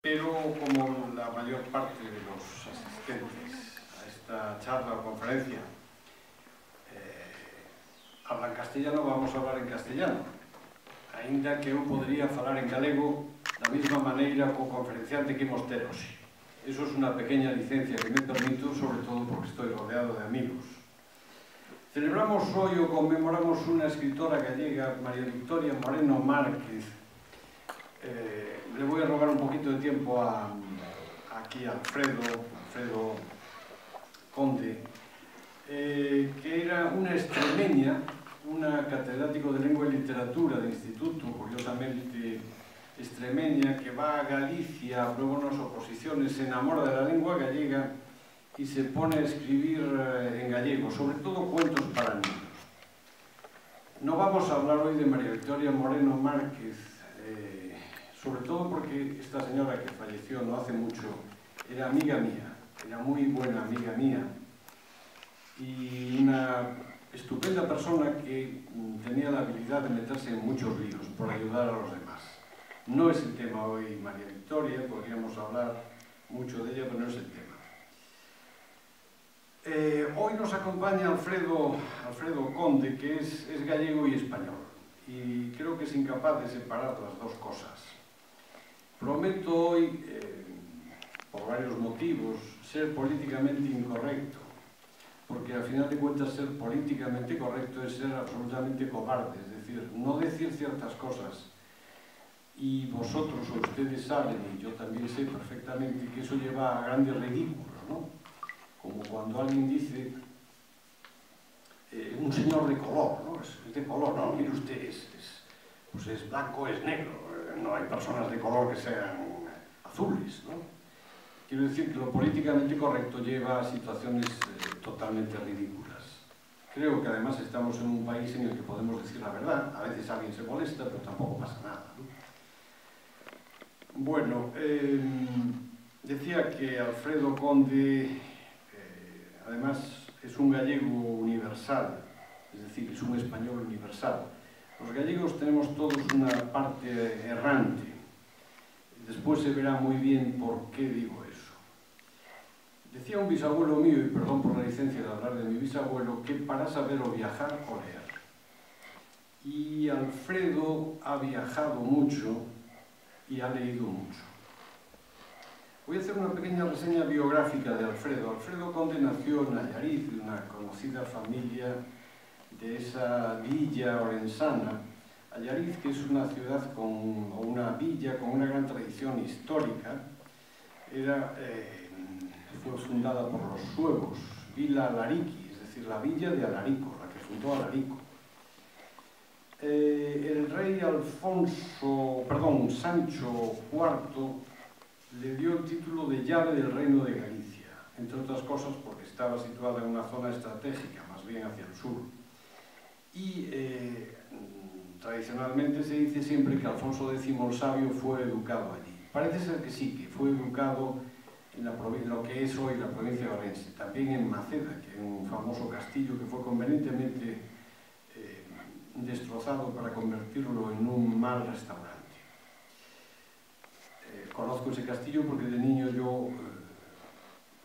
Pero como la mayor parte de los asistentes a esta charla o conferencia hablan castellano, vamos a hablar en castellano, aínda que eu podría falar en galego da mesma maneira co conferenciante que imos ter hoxe. Eso é unha pequena licencia que me permito, sobre todo porque estoy rodeado de amigos. Celebramos hoy o conmemoramos unha escritora gallega, María Victoria Moreno Márquez. Le voy a robar un poquito de tiempo aquí a Alfredo Conde, que era una extremeña, una catedrático de lengua y literatura de instituto, curiosamente extremeña, que va a Galicia, aprueba unas oposiciones, se enamora de la lengua gallega y se pone a escribir en gallego, sobre todo cuentos para niños. No vamos a hablar hoy de María Victoria Moreno Márquez, sobre todo porque esta señora que falleció no hace mucho era amiga mía, era muy buena amiga mía y una estupenda persona que tenía la habilidad de meterse en muchos líos por ayudar a los demás. No es el tema hoy María Victoria, podríamos hablar mucho de ella, pero no es el tema. Hoy nos acompaña Alfredo Conde, que es gallego y español, y creo que es incapaz de separar las dos cosas. Prometo hoy, por varios motivos, ser políticamente incorrecto, porque al final de cuentas ser políticamente correcto es ser absolutamente cobarde, es decir, no decir ciertas cosas. Y vosotros o ustedes saben, y yo también sé perfectamente, que eso lleva a grandes ridículos, ¿no? Como cuando alguien dice, un señor de color, ¿no? Es de color, no, mire usted, pues es blanco, es negro, no hay personas de color que sean azules, ¿no? Quiero decir que lo políticamente correcto lleva a situaciones totalmente ridículas. Creo que además estamos en un país en el que podemos decir la verdad, a veces alguien se molesta, pero tampoco pasa nada, ¿no? Bueno, decía que Alfredo Conde, además, es un gallego universal, es decir, es un español universal. Los gallegos tenemos todos una parte errante. Después se verá muy bien por qué digo eso. Decía un bisabuelo mío, y perdón por la licencia de hablar de mi bisabuelo, que para saber o viajar o leer. Y Alfredo ha viajado mucho y ha leído mucho. Voy a hacer una pequeña reseña biográfica de Alfredo. Alfredo Conde nació en Nayarit, de una conocida familia de esa villa orensana. Allariz, que es una ciudad o una villa con una gran tradición histórica, fue fundada por los suevos, Vila Alarici, es decir, la villa de Alarico, la que fundó Alarico. El rey Sancho IV le dio el título de llave del reino de Galicia, entre otras cosas porque estaba situada en una zona estratégica, más bien hacia el sur. Y tradicionalmente se dice siempre que Alfonso X el Sabio fue educado allí. Parece ser que sí, que fue educado en lo que es hoy la provincia de Orense, también en Maceda, que es un famoso castillo que fue convenientemente destrozado para convertirlo en un mal restaurante. Conozco ese castillo porque de niño yo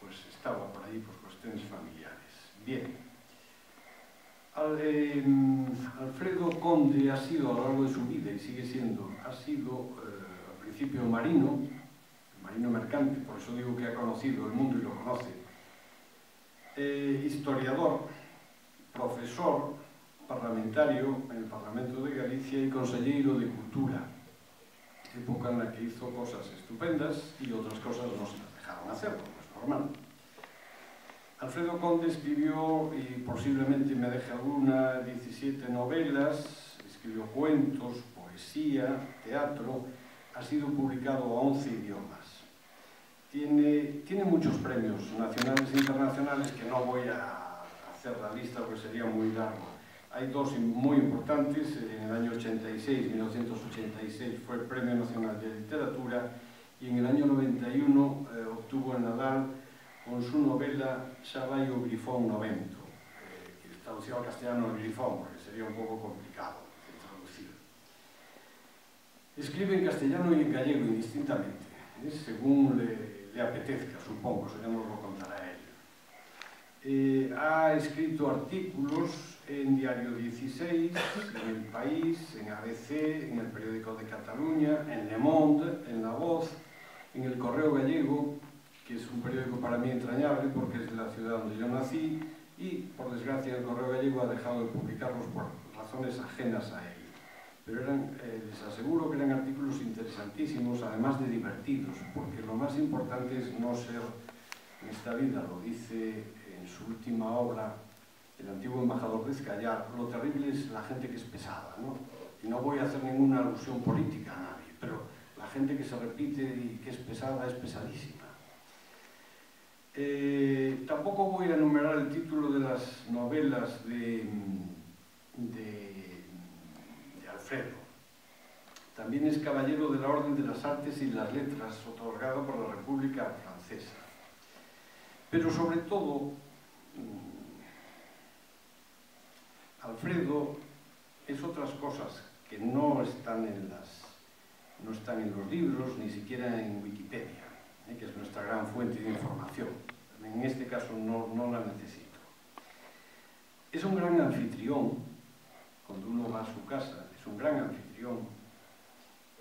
pues estaba por ahí por cuestiones familiares. Bien. Alfredo Conde ha sido a lo largo de su vida, y sigue siendo, al principio marino mercante, por eso digo que ha conocido el mundo y lo conoce, historiador, profesor, parlamentario en el Parlamento de Galicia y consejero de Cultura, época en la que hizo cosas estupendas y otras cosas no se las dejaron hacer, como es normal. Alfredo Conde escribió, y posiblemente me deje alguna, 17 novelas, escribió cuentos, poesía, teatro, ha sido publicado a 11 idiomas. Tiene muchos premios nacionales e internacionales que no voy a hacer la lista porque sería muy largo. Hay dos muy importantes. En el año 1986 fue el Premio Nacional de Literatura y en el año 91 obtuvo el Nadal con su novela Xa vai o grifón no vento, que es traducido al castellano el grifón, porque sería un poco complicado de traducir. Escribe en castellano y en gallego indistintamente. según le apetezca, supongo, eso ya nos lo contará él. Ha escrito artículos en Diario 16, en El País, en ABC, en el Periódico de Cataluña, en Le Monde, en La Voz, en El Correo Gallego, que es un periódico para mí entrañable porque es de la ciudad donde yo nací, y por desgracia el Correo Gallego ha dejado de publicarlos por razones ajenas a él. Pero les aseguro que eran artículos interesantísimos, además de divertidos, porque lo más importante es no ser en esta vida, lo dice en su última obra el antiguo embajador de Ezcayar, lo terrible es la gente que es pesada, ¿no? Y no voy a hacer ninguna alusión política a nadie, pero la gente que se repite y que es pesada es pesadísima. Tampoco voy a enumerar el título de las novelas de Alfredo. También es caballero de la Orden de las Artes y las Letras, otorgado por la República Francesa. Pero sobre todo, Alfredo es otras cosas que no están en los libros, ni siquiera en Wikipedia, que es nuestra gran fuente de información. En este caso no la necesito. Es un gran anfitrión, cuando uno va a su casa, es un gran anfitrión.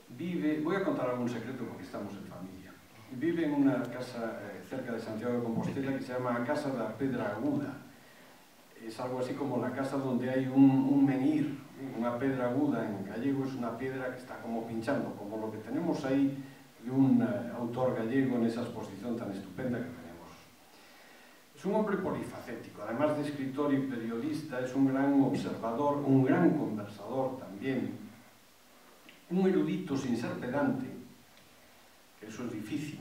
Voy a contar algún secreto porque estamos en familia. Vive en una casa cerca de Santiago de Compostela que se llama Casa da Pedra Aguda. Es algo así como la casa donde hay un menhir, una pedra aguda en gallego, es una piedra que está como pinchando, como lo que tenemos ahí de un autor gallego en esa exposición tan estupenda que tenemos. Es un hombre polifacético, además de escritor y periodista, es un gran observador, un gran conversador también, un erudito sin ser pedante, que eso es difícil,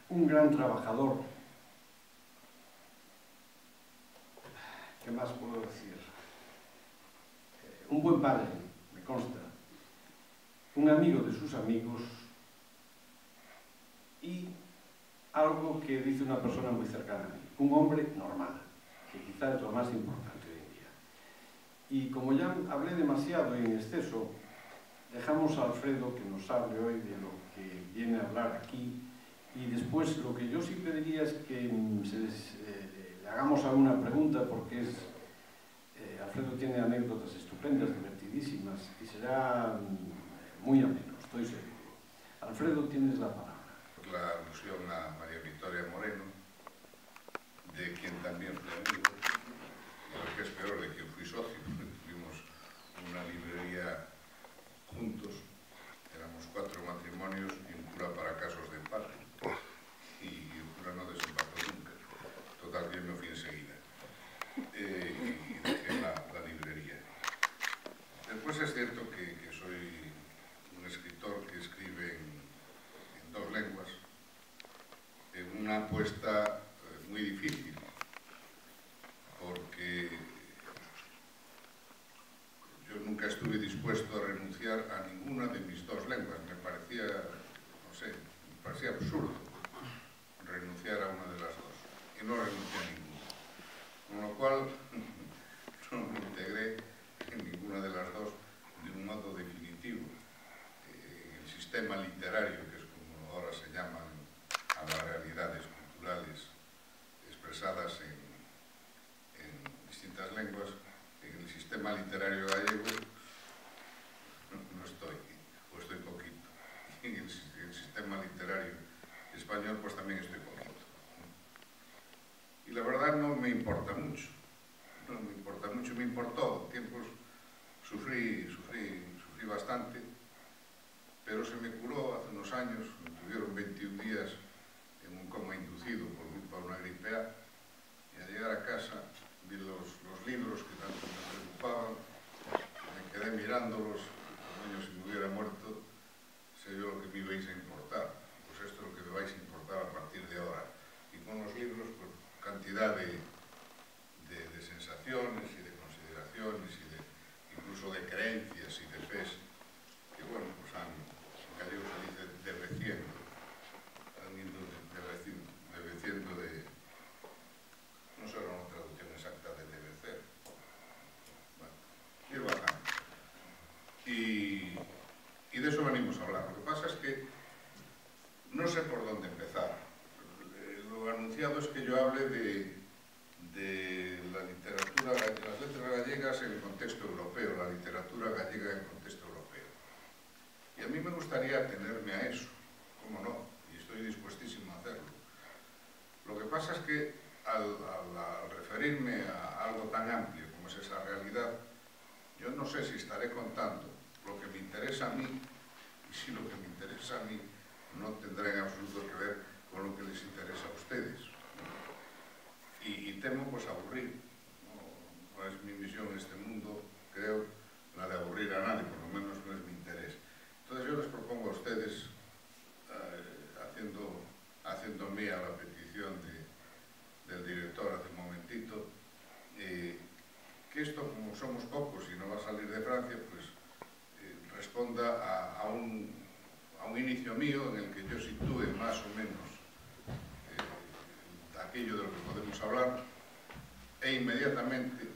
un gran trabajador. ¿Qué más puedo decir? Un buen padre, me consta, un amigo de sus amigos y algo que dice una persona muy cercana a mí, un hombre normal, que quizá es lo más importante hoy en día. Y como ya hablé demasiado y en exceso, dejamos a Alfredo que nos hable hoy de lo que viene a hablar aquí, y después lo que yo sí pediría es que le hagamos alguna pregunta, porque Alfredo tiene anécdotas estupendas, divertidísimas, y será muy ameno, estoy seguro. Alfredo, tienes la palabra. La alusión a María Victoria Moreno, de quien también fui amigo, y lo que es peor, de quien fui socio. Tuvimos una librería juntos, éramos 4 matrimonios y un cura para casos de empate, y el cura no desempató nunca. Total, que yo me fui enseguida y dejé la librería. Después es cierto que soy un escritor que escribe en 2 lenguas, en una apuesta muy difícil, porque yo nunca estuve dispuesto a renunciar a ninguna de mis 2 lenguas. Me parecía, no sé, me parecía absurdo renunciar a una de las 2, y no renuncié a ninguna. Con lo cual, no me integré en ninguna de las 2 de un modo definitivo. El sistema literario, que es como ahora se llaman a las realidades culturales expresadas en distintas lenguas, en el sistema literario gallego no estoy, o estoy poquito. En el sistema literario español pues también estoy poquito. Y la verdad no me importa mucho, me importó. Tiempos sufrí bastante, pero se me curó hace unos años. Me tuvieron 21 días en un coma inducido por culpa de una gripe A, y al llegar a casa vi los libros que tanto me preocupaban, me quedé mirándolos, como si me hubiera muerto. Sé yo lo que me ibais a importar, pues esto es lo que me vais a importar a partir de ahora. Y con los libros, pues cantidad de sensaciones y de consideraciones y incluso de creencias y de fes que, bueno, pues en gallego se dice derreciendo, han ido derreciendo de, no sé una traducción exacta de derecer, bueno, ir bajando. Y que no sé por dónde empezar. Lo anunciado es que yo hable de la literatura, de las letras gallegas en el contexto europeo, la literatura gallega en el contexto europeo. Y a mí me gustaría atenerme a eso, cómo no, y estoy dispuestísimo a hacerlo. Lo que pasa es que al referirme a algo tan amplio como es esa realidad, yo no sé si estaré contando lo que me interesa a mí, y si lo que me interesa a mí no tendrá en absoluto que ver con lo que les interesa a ustedes. Y temo pues aburrir. No es mi misión en este mundo, creo, la de aburrir a nadie, por lo menos no es mi interés. Entonces yo les propongo a ustedes, haciendo mía la petición del director hace un momentito, que esto, como somos pocos y no va a salir de Francia, pues responda a un inicio mío en el que yo sitúe más o menos aquello de lo que podemos hablar, e inmediatamente,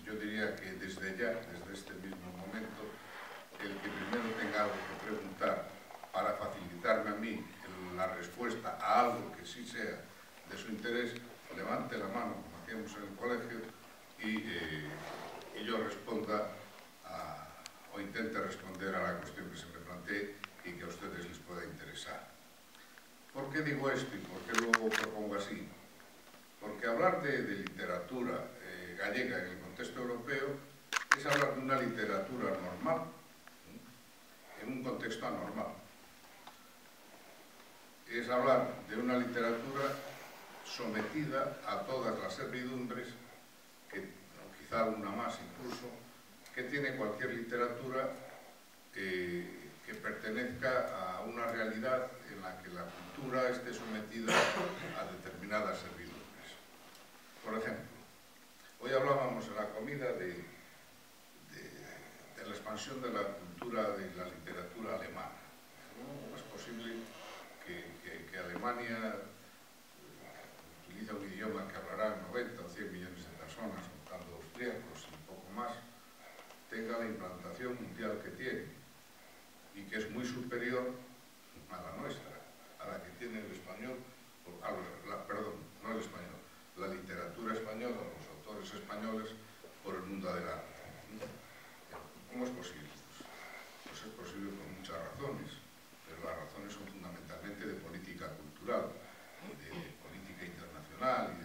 yo diría que desde ya, desde este mismo momento, el que primero tenga algo que preguntar para facilitarme a mí la respuesta a algo que sí sea de su interés, levante la mano, como hacíamos en el colegio, y yo responda o intente responder a la cuestión que se me plantee y que a ustedes les pueda interesar. ¿Por qué digo esto y por qué lo propongo así? Porque hablar de literatura gallega en el contexto europeo es hablar de una literatura normal, en un contexto anormal. Es hablar de una literatura sometida a todas las servidumbres, o quizá una más incluso, que tiene cualquier literatura que pertenezca a una realidad en la que la cultura esté sometida a determinadas servidumbres. Por ejemplo, hoy hablábamos en la comida de la expansión de la cultura de la literatura alemana. ¿Cómo es posible que Alemania utiliza un idioma que hablarán 90 o 100 millones de personas, contando austríacos y poco más, tenga la implantación mundial que tiene y que es muy superior a la nuestra, a la que tiene el español, perdón, no el español, la literatura española, los autores españoles por el mundo adelante? ¿Cómo es posible? Pues es posible por muchas razones, pero las razones son fundamentalmente de política cultural y de política internacional,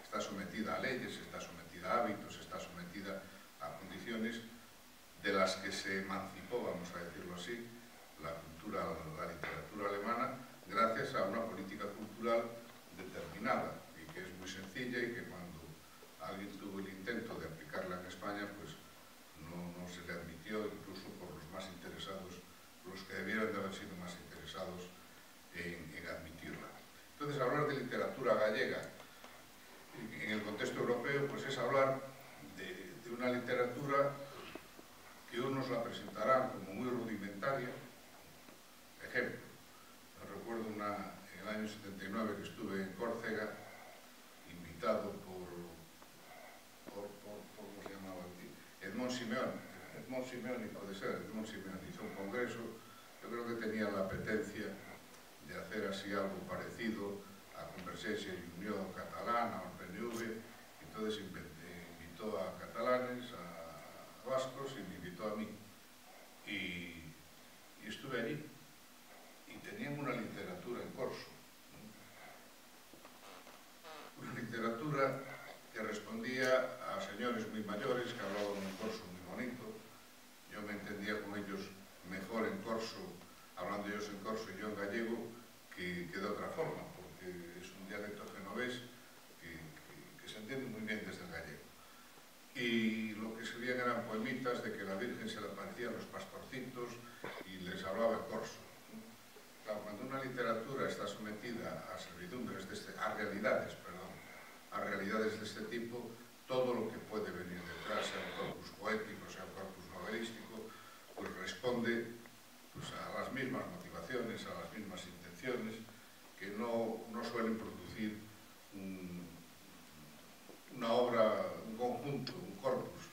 está sometida a leyes, está sometida a hábitos, está sometida a condiciones de las que se emancipó, vamos a decirlo así, la literatura alemana, gracias a una política cultural determinada y que es muy sencilla y que cuando alguien tuvo el intento de aplicarla en España, pues no se le admitió, incluso por los más interesados, los que debieran de haber sido más interesados en admitirla. Entonces, hablar de literatura gallega en el contexto europeo, pues es hablar de una literatura que unos la presentarán como muy rudimentaria. Ejemplo, recuerdo en el año 79 que estuve en Córcega, invitado por ¿cómo se llamaba aquí? Edmond Simeoni puede ser, Edmond Simeoni hizo un congreso. Yo creo que tenía la apetencia de hacer así algo parecido a Convergencia y Unión Catalana o al PNV, entonces invitó a catalanes, a vascos y me invitó a mí. Y estuve allí y tenían una literatura en corso, ¿no? Una literatura que respondía a señores muy mayores que hablaban un corso muy bonito. Yo me entendía con ellos mejor en corso, hablando ellos en corso y yo en gallego, que de otra forma, porque es un dialecto genovés que se entiende muy bien desde el gallego. Y lo que escribían eran poemitas de que la Virgen se le aparecían los pastorcitos y les hablaba en corso. Claro, cuando una literatura está sometida a servidumbres, a realidades de este tipo, todo lo que puede venir detrás, sea un corpus poético, sea un corpus novelístico, pues responde pues, a las mismas motivaciones, a las mismas intenciones, que no suelen producir una obra, un conjunto, un corpus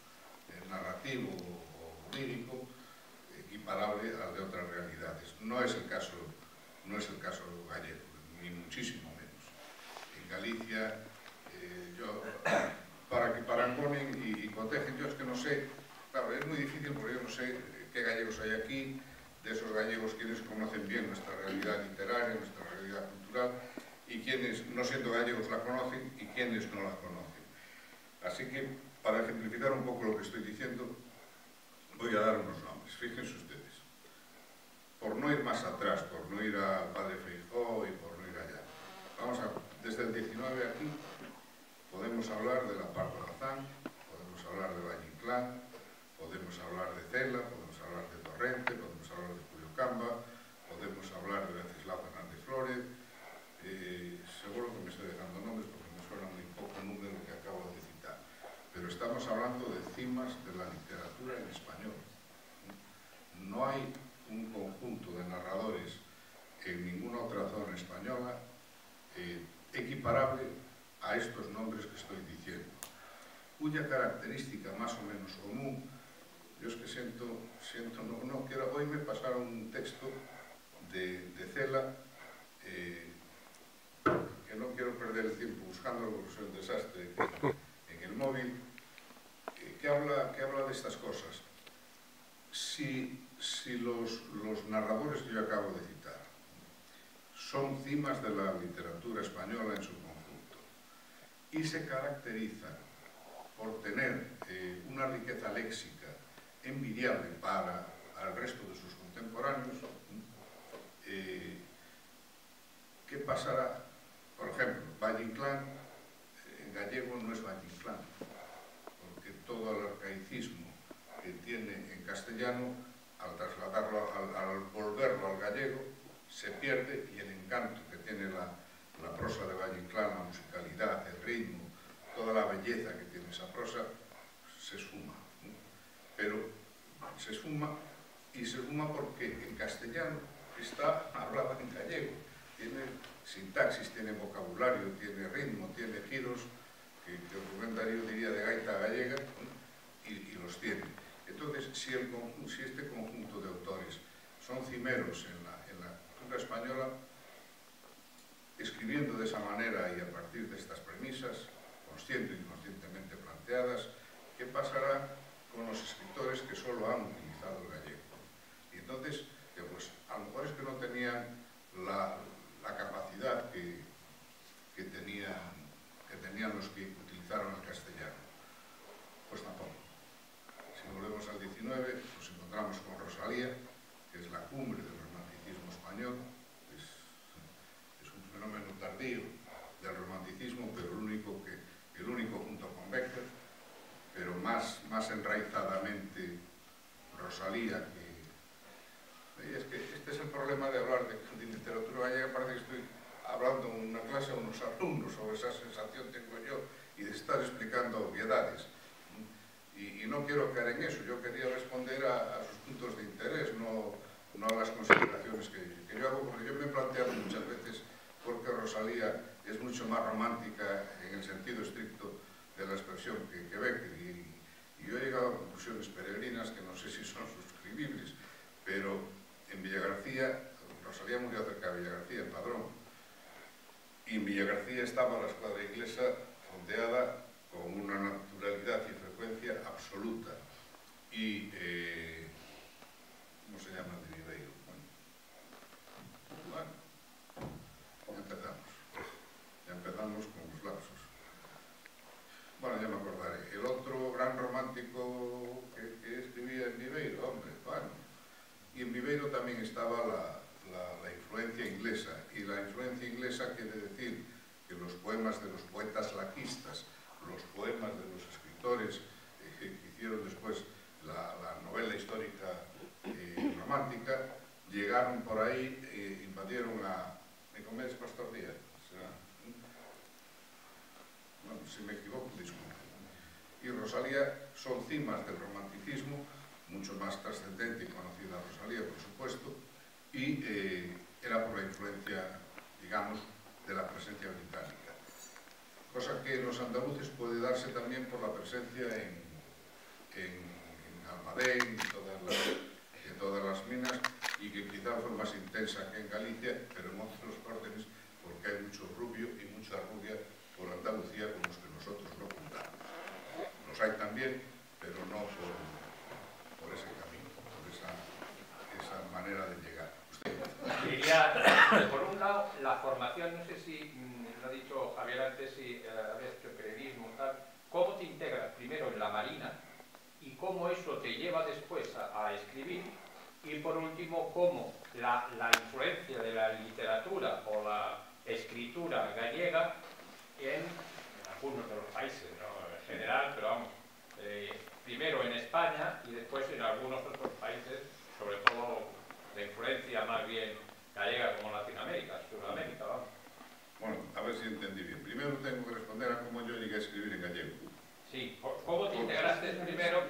narrativo o lírico equiparable al de otras realidades. No es el caso no es el caso gallego, ni muchísimo menos. En Galicia, para que parangonen y cotejen, yo es que no sé, claro, es muy difícil porque yo no sé qué gallegos hay aquí, de esos gallegos quienes conocen bien nuestra realidad literaria, nuestra realidad cultural, y quienes, no siendo gallegos, la conocen y quienes no la conocen. Así que, para ejemplificar un poco lo que estoy diciendo, voy a dar unos nombres. Fíjense ustedes. Por no ir más atrás, por no ir a Padre Feijóo y por no ir allá. Vamos a, desde el 19 aquí, podemos hablar de la Pardo Bazán, podemos hablar de Valle Inclán, podemos hablar de Cela, podemos hablar de Torrente, podemos hablar de Julio Camba, podemos hablar de Venceslao Fernández Flórez. Seguro que me estoy dejando nombres porque me suena muy poco el número que acabo de citar. Pero estamos hablando de cimas de la literatura en español. No hay un conjunto de narradores en ninguna otra zona española equiparable a estos nombres que estoy diciendo, cuya característica más o menos común, yo es que siento no quiero, hoy me pasaron un texto de Cela, que no quiero perder el tiempo buscándolo porque soy un desastre en el móvil, que habla de estas cosas. Si los narradores que yo acabo de citar son cimas de la literatura española en su conjunto y se caracterizan por tener una riqueza léxica envidiable para el resto de sus contemporáneos, ¿qué pasará? Por ejemplo, Valle Inclán, en gallego no es Valle Inclán, porque todo el arcaicismo que tiene en castellano, al trasladarlo, al volverlo al gallego, se pierde y el encanto que tiene la prosa de Valle Inclán, la musicalidad, el ritmo, toda la belleza que tiene esa prosa, se esfuma. Pero se esfuma y se esfuma porque en castellano está hablada en gallego. Tiene sintaxis, tiene vocabulario, tiene ritmo, tiene giros que Rubén Darío diría de gaita gallega, y los tiene. Entonces, si este conjunto de autores son cimeros en la cultura española, escribiendo de esa manera y a partir de estas premisas, consciente e inconscientemente planteadas, ¿qué pasará con los escritores que solo han utilizado el gallego? Y entonces, pues, a lo mejor es que no tenían la capacidad que tenían los que utilizaron el castellano. Pues tampoco. Si volvemos al 19, nos encontramos con Rosalía, que es la cumbre del romanticismo español. Es un fenómeno tardío del romanticismo, pero el único junto con Bécquer, pero más enraizadamente Rosalía, es que este es el problema de hablar de literatura gallega. Parece que estoy hablando en una clase a unos alumnos, o esa sensación tengo yo, y de estar explicando obviedades. Y no quiero caer en eso, yo quería responder a sus puntos de interés, no a las consideraciones que yo hago, porque yo me he planteado muchas veces por qué Rosalía es mucho más romántica en el sentido estricto de la expresión que Bécquer, y yo he llegado a conclusiones peregrinas que no sé si son suscribibles, pero en Villagarcía, Rosalía murió cerca de Villagarcía, en Padrón, y en Villagarcía estaba la escuadra inglesa fondeada con una naturalidad y frecuencia absoluta. Y, ¿cómo se llama de Viveiro? Bueno, ya empezamos con los lapsos. Bueno, ya me acordaré. El otro gran romántico que escribía en Viveiro, hombre, bueno. Y en Viveiro también estaba la influencia inglesa, y la influencia inglesa quiere decir que los poemas de los poetas laquistas, los poemas de los escritores que hicieron después la novela histórica romántica, llegaron por ahí e invadieron ¿me comes, Pastor Díaz? Bueno, si me equivoco, disculpe. Y Rosalía son cimas del romanticismo, mucho más trascendente y conocida Rosalía, por supuesto, y era por la influencia, digamos, de la presencia británica. Cosa que en los andaluces puede darse también por la presencia en Almadén y todas las minas, y que quizá fue más intensa que en Galicia, pero en otros órdenes, porque hay mucho rubio y mucha rubia por Andalucía con los que nosotros no contamos. Los hay también, pero no por ese camino, por esa manera de llegar. ¿Usted? Diría, por un lado, la formación, no sé si lo ha dicho Javier antes, si habías hecho periodismo, tal, ¿cómo te integras primero en la Marina y cómo eso te lleva después a escribir? Y por último, cómo la influencia de la literatura o la escritura gallega en algunos de los países, ¿no? En general, pero vamos, primero en España y después en algunos otros países, sobre todo de influencia más bien gallega como Latinoamérica, Sudamérica, vamos. Bueno, a ver si entendí bien. Primero tengo que responder a cómo yo llegué a escribir en gallego. Sí, ¿cómo te integraste primero?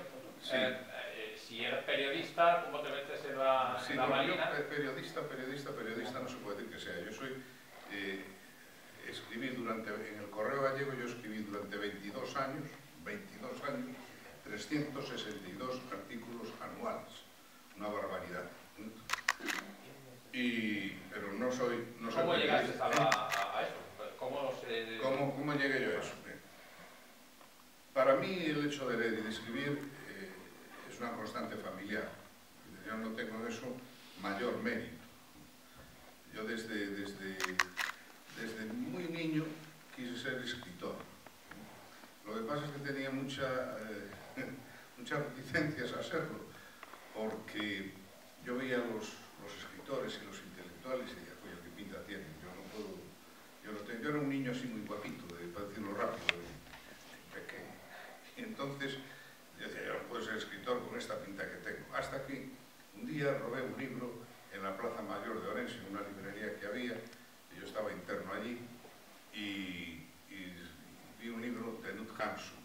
Sí. Si eres periodista, ¿cómo te metes en la Marina? Yo, periodista no se puede decir que sea. Yo soy... escribí en el Correo Gallego, yo escribí durante 22 años, 362 artículos anuales. Una barbaridad. Pero no soy ¿Cómo llegaste a eso? ¿Cómo llegué yo a eso? Para mí el hecho de leer y de escribir es una constante familiar. Yo no tengo en eso mayor mérito. Yo desde muy niño quise ser escritor. Lo que pasa es que tenía muchas reticencias a serlo, porque yo veía los escritores y los intelectuales y decía, oye, qué pinta tienen, yo era un niño así muy guapito, para decirlo rápido, pequeño. Y entonces yo decía, yo no puedo ser escritor con esta pinta que tengo. Hasta que un día robé un libro en la Plaza Mayor de Orense, en una librería que había, y yo estaba interno allí, y vi un libro de Knut Hamsun,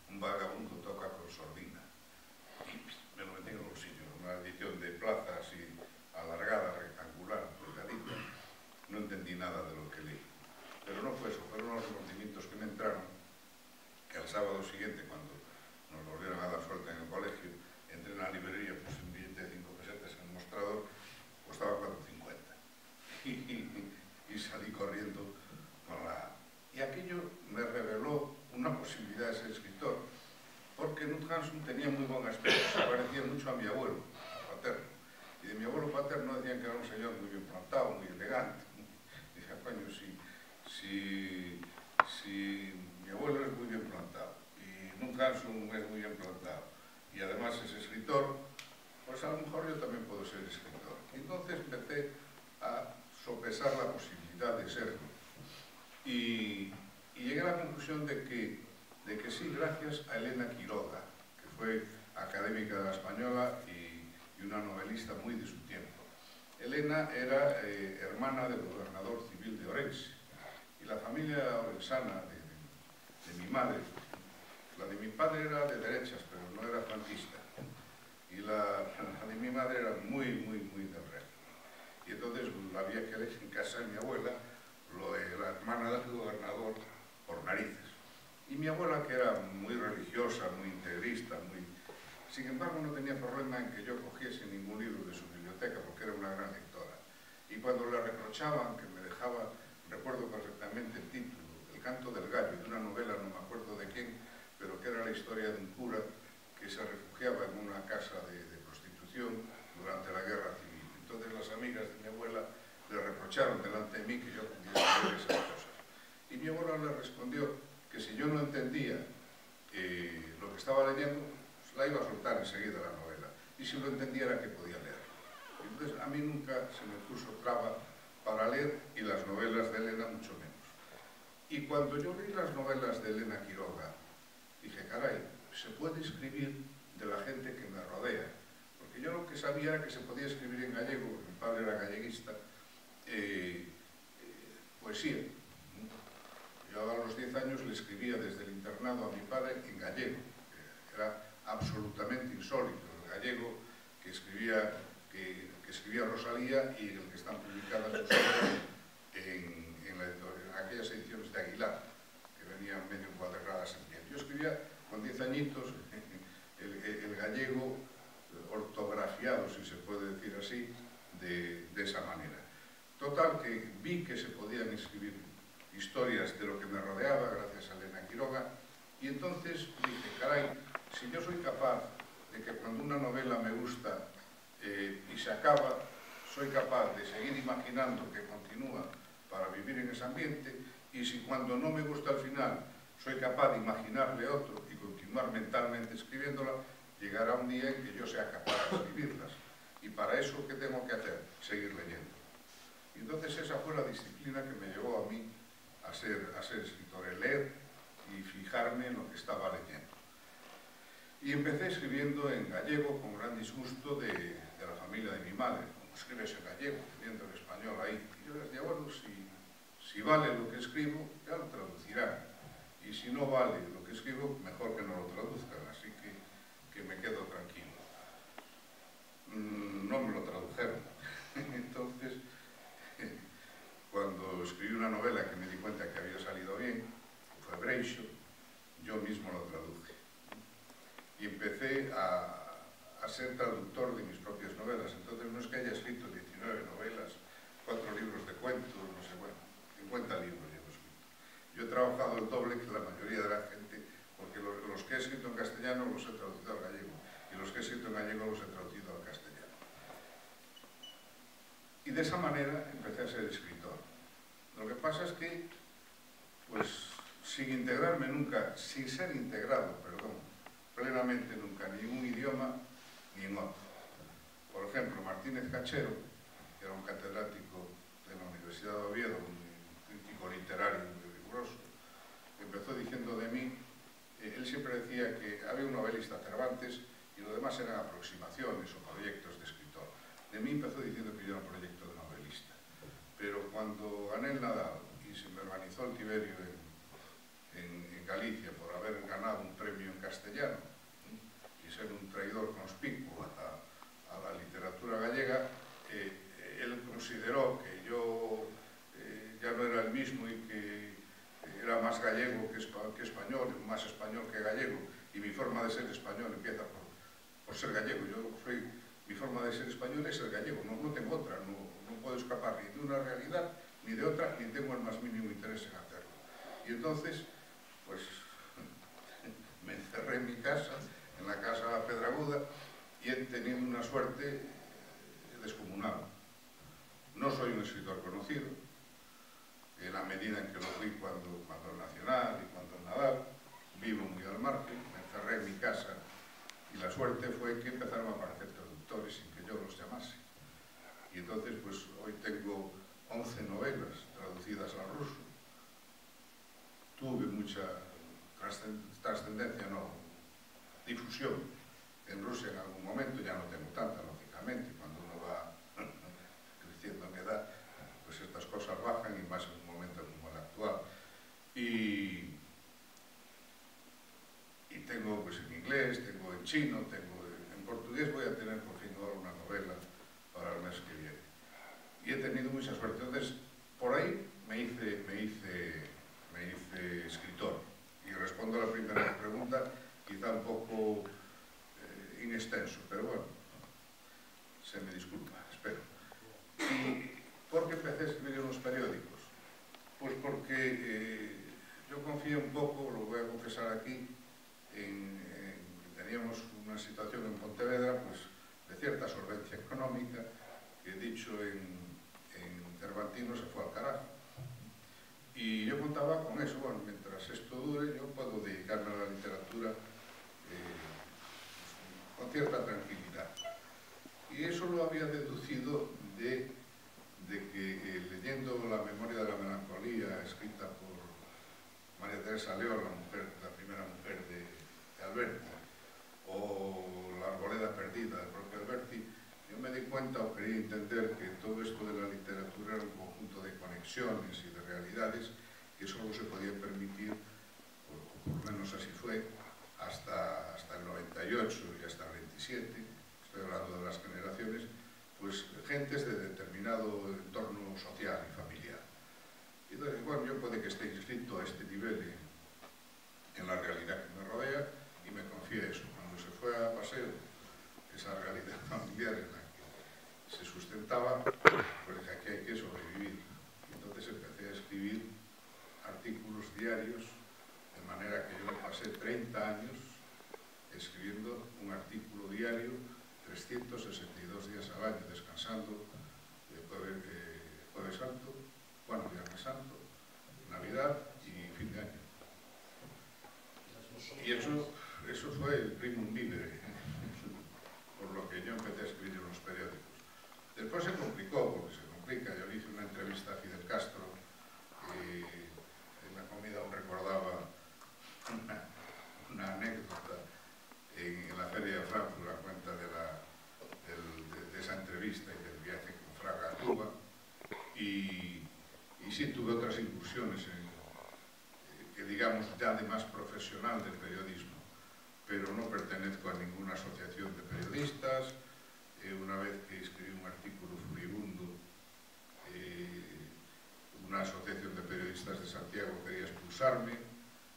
Un vagabundo toca con sordina. Y me lo metí en el bolsillo, una edición de plaza así, alargada, rectangular, delgadita. No entendí nada de lo que leí. Pero no fue eso, fueron los remordimientos que me entraron, que al sábado siguiente, cuando nos volvieron a dar suelta en el colegio, entré en la librería, puse un billete de 5 pesetas en el mostrador, costaba 4,50. Y salí corriendo con la... Y aquello me reveló una posibilidad de ser escritor, porque Knut Hamsun tenía muy buen aspecto, se parecía mucho a mi abuelo paterno. Y de mi abuelo paterno decían que era un señor muy bien plantado, muy elegante. Y dije, coño, si mi abuelo es muy bien plantado y Knut Hamsun es muy bien plantado y además es escritor, pues a lo mejor yo también puedo ser escritor. Y entonces empecé a sopesar la posibilidad de serlo. Y llegué a la conclusión de que sí, gracias a Elena Quiroga, que fue académica de la Española y una novelista muy de su tiempo. Elena era hermana del gobernador civil de Orense, y la familia orensana de mi madre, la de mi padre era de derechas, pero no era franquista, y la de mi madre era muy del régimen. Y entonces había que elegir en casa de mi abuela, la hermana del gobernador, por narices. Y mi abuela, que era muy religiosa, muy integrista, sin embargo no tenía problema en que yo cogiese ningún libro de su biblioteca, porque era una gran lectora. Y cuando le reprochaban que me dejaba, recuerdo perfectamente el título, El canto del gallo, de una novela, no me acuerdo de quién, pero que era la historia de un cura que se refugiaba en una casa de prostitución durante la guerra civil. Entonces las amigas de mi abuela le reprocharon delante de mí que yo pudiese leer esas cosas. Y mi abuela le respondió que si yo no entendía lo que estaba leyendo, pues la iba a soltar enseguida la novela. Y si lo entendía era que podía leer. Entonces a mí nunca se me puso traba para leer, y las novelas de Elena mucho menos. Y cuando yo leí las novelas de Elena Quiroga, dije, caray, se puede escribir de la gente que me rodea. Porque yo lo que sabía era que se podía escribir en gallego, porque mi padre era galleguista, poesía. Yo a los 10 años le escribía desde el internado a mi padre en gallego. Era absolutamente insólito. El gallego que escribía Rosalía y el que están publicadas sus obras en aquellas ediciones de Aguilar, que venían medio encuadernadas en piel. Yo escribía con 10 añitos el gallego ortografiado, si se puede decir así, que vi que se podían escribir historias de lo que me rodeaba, gracias a Elena Quiroga, y entonces dije, caray, si yo soy capaz de que cuando una novela me gusta y se acaba, soy capaz de seguir imaginando que continúa para vivir en ese ambiente, y si cuando no me gusta al final soy capaz de imaginarle otro y continuar mentalmente escribiéndola, llegará un día en que yo sea capaz de escribirlas. Y para eso, ¿qué tengo que hacer? Seguir leyendo. Y entonces esa fue la disciplina que me llevó a mí a ser escritor, el leer y fijarme en lo que estaba leyendo. Y empecé escribiendo en gallego con gran disgusto de la familia de mi madre. ¿Cómo escribes en gallego, teniendo el español ahí? Y yo les decía, bueno, si vale lo que escribo, ya lo traducirán. Y si no vale lo que escribo, mejor que no lo traduzcan, así que me quedo tranquilo. No me lo tradujeron. Entonces, cuando escribí una novela que me di cuenta que había salido bien, fue Breixo, yo mismo lo traduje. Y empecé a ser traductor de mis propias novelas. Entonces no es que haya escrito 19 novelas, 4 libros de cuentos, no sé, bueno, 50 libros llevo escrito. Yo he trabajado el doble que la mayoría de la gente, porque los que he escrito en castellano los he traducido al gallego, y los que he escrito en gallego los he traducido al castellano. Y de esa manera empecé a ser escritor. Lo que pasa es que, pues, sin integrarme nunca, sin ser integrado, perdón, plenamente nunca, ni en un idioma ni en otro. Por ejemplo, Martínez Cachero, que era un catedrático de la Universidad de Oviedo, un crítico literario muy riguroso, empezó diciendo de mí, él siempre decía que había un novelista, Cervantes, y lo demás eran aproximaciones o proyectos de escritor. De mí empezó diciendo que yo era un proyecto de novelista. Pero cuando gané el Nadal y se me organizó el Tiberio en Galicia por haber ganado un premio en castellano y ser un traidor conspicuo a la literatura gallega, él consideró que yo ya no era el mismo y que era más gallego que español, más español que gallego, y mi forma de ser español empieza por ser gallego. Mi forma de ser español es ser gallego, no tengo otra, no puedo escapar ni de una realidad ni de otra, ni tengo el más mínimo interés en hacerlo. Y entonces, pues, me encerré en mi casa, en la casa Pedraguda, y he tenido una suerte descomunal. No soy un escritor conocido, en la medida en que lo fui cuando el Nacional y cuando el Nadal, vivo muy al margen, me encerré en mi casa, y la suerte fue que empezaron a aparecer traductores sin que yo los llamase. Y entonces, pues, hoy tengo 11 novelas traducidas al ruso. Tuve mucha trascendencia, no, difusión en Rusia en algún momento, ya no tengo tanta, lógicamente, cuando uno va creciendo en edad, pues estas cosas bajan, y más en un momento como el actual. Y tengo, pues, en inglés, tengo en chino, tengo en portugués. Voy a tener por fin ahora una novela para el mes que viene. Y he tenido mucha suerte. Entonces, por ahí me hice escritor. Y respondo a la primera pregunta, quizá un poco inextenso, pero bueno, se me disculpa, espero. ¿Y por qué empecé a escribir en los periódicos? Pues porque yo confié un poco, lo voy a confesar aquí, teníamos una situación en Pontevedra, pues, de cierta solvencia económica, que, dicho en cervantino, se fue al carajo. Y yo contaba con eso. Bueno, mientras esto dure, yo puedo dedicarme a la literatura con cierta tranquilidad. Y eso lo había deducido de que leyendo La memoria de la melancolía, escrita por María Teresa León, la primera mujer de Alberti, o La arboleda perdida del propio Alberti, yo me di cuenta, o quería entender, que todo esto de la literatura era un conjunto de conexiones y de realidades que solo se podían permitir, o por lo menos así fue, hasta el 98 y hasta el 27, estoy hablando de las generaciones, pues gentes de determinado entorno social y familiar. Y entonces, bueno, yo puede que esté inscrito a este nivel en la realidad que me rodea, y me confié eso. Cuando se fue a paseo, esa realidad familiar en la que se sustentaba, pues aquí hay que sobrevivir. diarios, de manera que yo me pasé 30 años escribiendo un artículo diario, 362 días al año, descansando, Jueves Santo, bueno, Viernes Santo, Navidad y fin de año. Y eso fue el primum vivere, por lo que yo empecé a escribir en los periódicos. Después se complicó, porque se complica. Yo le hice una entrevista a Fidel Castro y en la comida aún recordaba una anécdota en la feria de Frankfurt a cuenta de esa entrevista y del viaje con Fraga a Cuba. Y sí tuve otras incursiones que digamos ya de más profesional del periodismo, pero no pertenezco a ninguna asociación de periodistas. Una vez que escribí un artículo furibundo, una asociación de periodistas de Santiago quería expulsarme,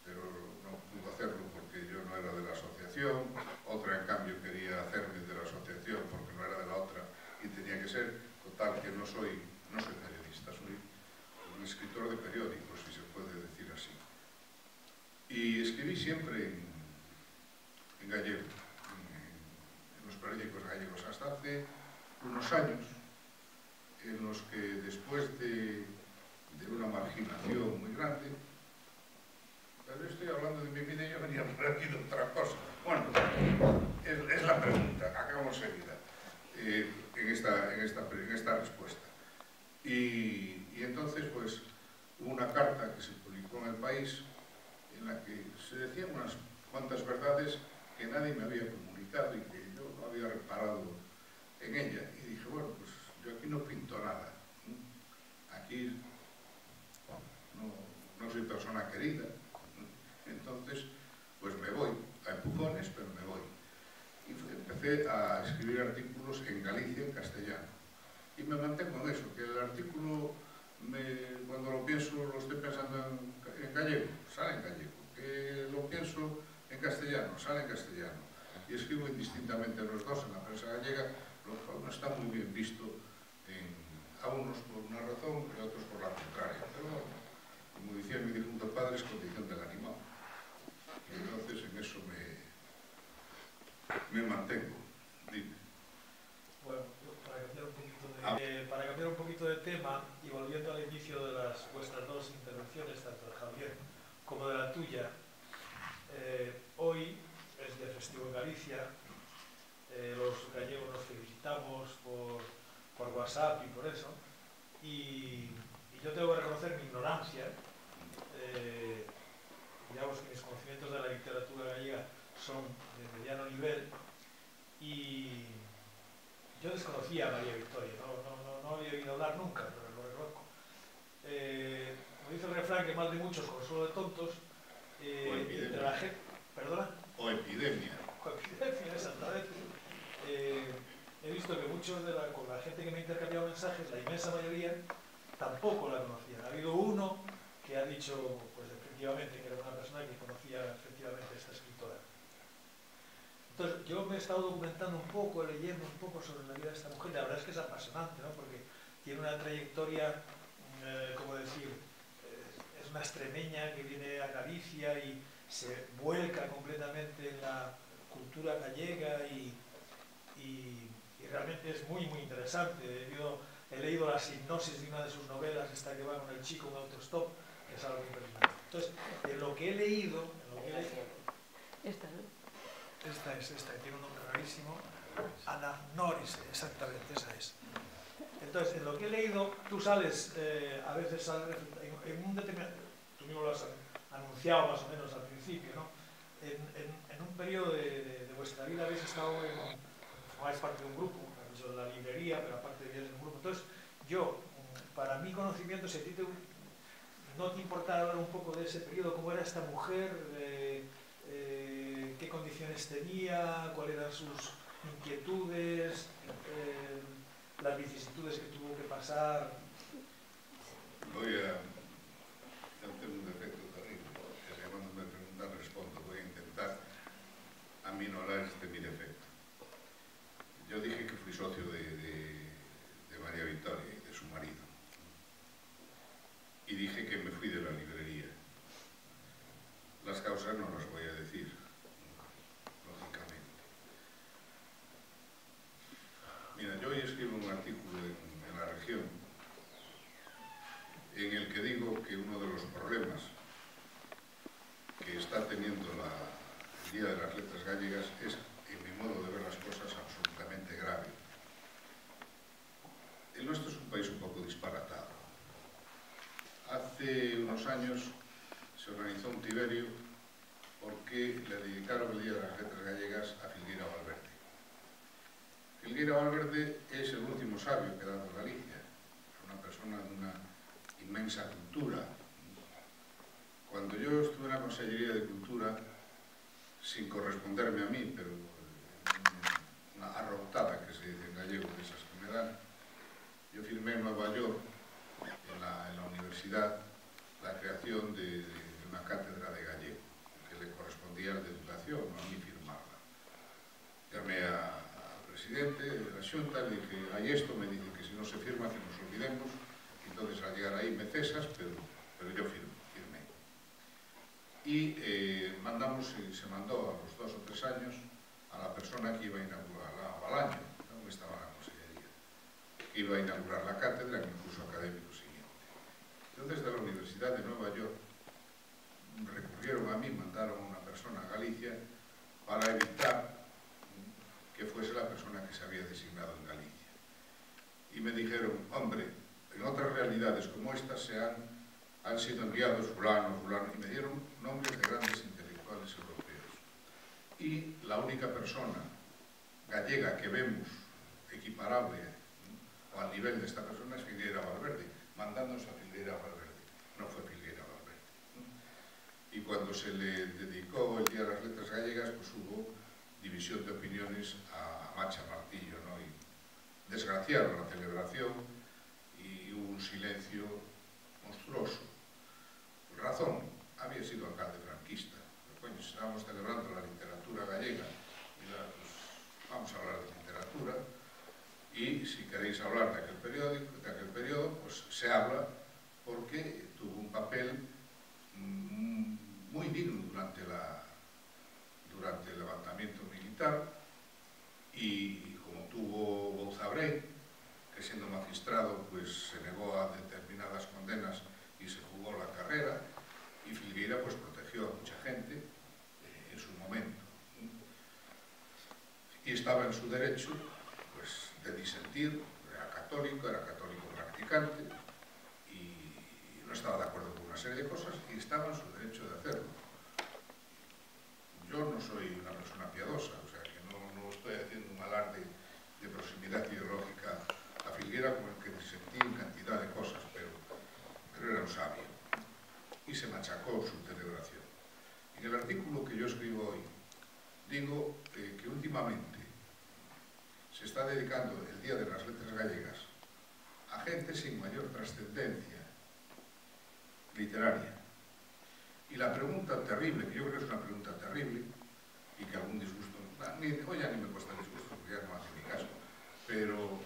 pero no pudo hacerlo porque yo no era de la asociación. Otra, en cambio, quería hacerme de la asociación porque no era de la otra y tenía que ser. Total, que no soy periodista, soy un escritor de periódicos, si se puede decir así. Y escribí siempre en gallego, en los periódicos gallegos, hasta hace unos años, en los que después de una marginación muy grande, pero estoy hablando de mi vida y yo venía por aquí de otra cosa. Bueno, es la pregunta, acabamos enseguida en esta respuesta. Y entonces, pues, hubo una carta que se publicó en El País en la que se decían unas cuantas verdades que nadie me había comunicado y que yo no había reparado en ella. Y dije, bueno, pues yo aquí no pinto nada. Aquí no soy persona querida. Entonces, pues me voy, a empujones, pero me voy. Y empecé a escribir artículos en Galicia, en castellano. Y me mantengo en eso, que el artículo, cuando lo pienso, lo estoy pensando en gallego, sale en gallego. Que lo pienso en castellano, sale en castellano. Y escribo indistintamente los dos en la prensa gallega, lo cual no está muy bien visto a unos por una razón y a otros por la contraria. Pero bueno, como decía mi difunto padre, es condición del animal. Y entonces en eso me mantengo. Dime. Bueno, para cambiar un poquito de tema y volviendo al inicio de vuestras dos intervenciones, tanto de Javier como de la tuya, hoy es de festivo en Galicia, los gallegos nos felicitamos por WhatsApp y por eso, y yo tengo que reconocer mi ignorancia, digamos que mis conocimientos de la literatura gallega son de mediano nivel, y yo desconocía a María Victoria, no había oído hablar nunca, pero lo reconozco. Como dice el refrán, que mal de muchos, consuelo de tontos, entre la gente... ¿Perdona? O epidemia. O epidemia, exactamente. He visto que con la gente que me ha intercambiado mensajes, la inmensa mayoría, tampoco la conocían. Ha habido uno que ha dicho, pues efectivamente, que era una persona que conocía efectivamente a esta escritora. Entonces, yo me he estado documentando un poco, leyendo un poco sobre la vida de esta mujer. La verdad es que es apasionante, ¿no? Porque tiene una trayectoria, como decir, es una extremeña que viene a Galicia y se vuelca completamente en la cultura gallega y realmente es muy, muy interesante. He leído la sinopsis de una de sus novelas, esta que va con el chico en autostop, que es algo impresionante. Entonces, en lo que he leído... Esta, tiene un nombre rarísimo, Anagnorise, exactamente, esa es. Entonces, en lo que he leído, tú sales, a veces sales en un determinado... Tú mismo lo has anunciado más o menos al principio, ¿no? En un periodo de vuestra vida habéis estado formáis parte de un grupo, de la librería, pero aparte de un grupo. Entonces, yo, para mi conocimiento, si a ti no te importara hablar un poco de ese periodo, cómo era esta mujer, qué condiciones tenía, cuáles eran sus inquietudes, las vicisitudes que tuvo que pasar. Voy a tener un defecto terrible, que cuando me preguntan respondo, voy a intentar aminorar mi defecto. Yo dije que fui socio de María Victoria y de su marido. Y dije que me fui de la librería. las causas no las voy a decir, lógicamente. Mira, yo hoy escribo un artículo en La Región en el que digo que uno de los problemas que está teniendo el Día de las Letras Gallegas es, en mi modo de ver las cosas, absolutamente grave. El nuestro es un país un poco disparatado. Hace unos años se organizó un tiberio porque le dedicaron el Día de las Letras Gallegas a Filgueira Valverde. Filgueira Valverde es el último sabio que ha dado Galicia. Es una persona de una inmensa cultura. Cuando yo estuve en la Consellería de Cultura, sin corresponderme a mí, pero una arrotada que se dice en gallego, de esas que me dan, yo firmé en Nueva York, en la universidad, la creación de una cátedra de gallego, que le correspondía al de Educación, no a mí firmarla. Llamé al presidente de la Xunta, le dije, hay esto, me dice que si no se firma, que nos olvidemos, entonces al llegar ahí me cesas, pero yo firmé. Y se mandó a los 2 o 3 años a la persona que iba a inaugurar, al año, donde estaba la consellería, que iba a inaugurar la cátedra en el curso académico siguiente. Entonces, de la Universidad de Nueva York recurrieron a mí, mandaron a una persona a Galicia para evitar que fuese la persona que se había designado en Galicia. Y me dijeron, hombre, en otras realidades como estas han sido enviados fulano, y me dieron nombres de grandes intelectuales europeos. Y la única persona gallega que vemos equiparable o al nivel de esta persona es Filgueira Valverde, mandándose a Filgueira Valverde. No fue Filgueira Valverde. Y cuando se le dedicó el Día de las Letras Gallegas, pues hubo división de opiniones a macha martillo, ¿no? Y desgraciaron la celebración y hubo un silencio monstruoso. Razón, había sido alcalde franquista. Pero, coño, si estábamos celebrando la literatura gallega, pues, vamos a hablar de literatura, y si queréis hablar de aquel periodo, pues se habla porque tuvo un papel muy digno durante el levantamiento militar, y como tuvo Bouzabré, que siendo magistrado pues se negó a determinadas condenas y se jugó la carrera, y Filgueira pues protegió a mucha gente en su momento, y estaba en su derecho pues de disentir. Era católico practicante, y no estaba de acuerdo con una serie de cosas, y estaba en su derecho de hacerlo. Yo no soy una persona piadosa, o sea que no estoy haciendo un alarde de proximidad ideológica a Filgueira, con el que disentí en cantidad de cosas, pero era un sabio, y se machacó su celebración. En el artículo que yo escribo hoy, digo que últimamente se está dedicando el Día de las Letras Gallegas a gente sin mayor trascendencia literaria. Y la pregunta terrible, que yo creo que es una pregunta terrible, y que algún disgusto, hoy ya ni me cuesta disgusto porque ya no hace ni caso, pero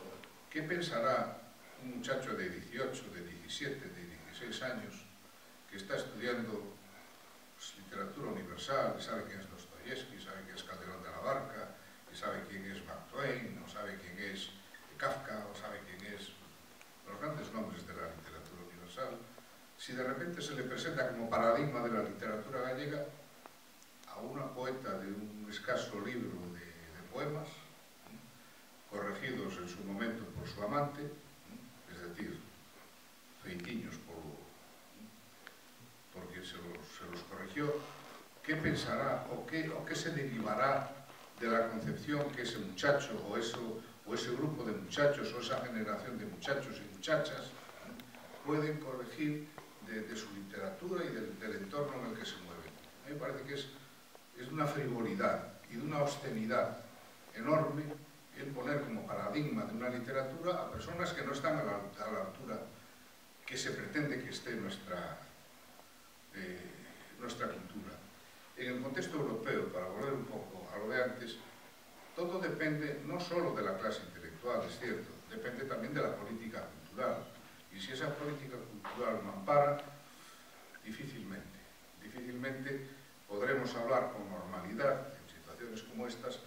¿qué pensará un muchacho de 18, de 17, de 16 años que está estudiando pues, literatura universal, que sabe quién es Dostoyevsky, sabe quién es Calderón de la Barca, que sabe quién es Mark Twain, o sabe quién es Kafka, o sabe quién es los grandes nombres de la literatura universal? Si de repente se le presenta como paradigma de la literatura gallega a una poeta de un escaso libro de poemas, corregidos en su momento por su amante, es decir, feitiños por quien se los corrigió, ¿qué pensará o qué se derivará de la concepción que ese muchacho o ese grupo de muchachos o esa generación de muchachos y muchachas pueden corregir de su literatura y del entorno en el que se mueven? A mí me parece que es de una frivolidad y de una obscenidad enorme el poner como paradigma de una literatura a personas que no están a la altura que se pretende que esté nuestra cultura. En el contexto europeo, para volver un poco a lo de antes, todo depende no solo de la clase intelectual, es cierto, depende también de la política cultural. Y si esa política cultural no ampara, difícilmente, podremos hablar con normalidad, en situaciones como estas,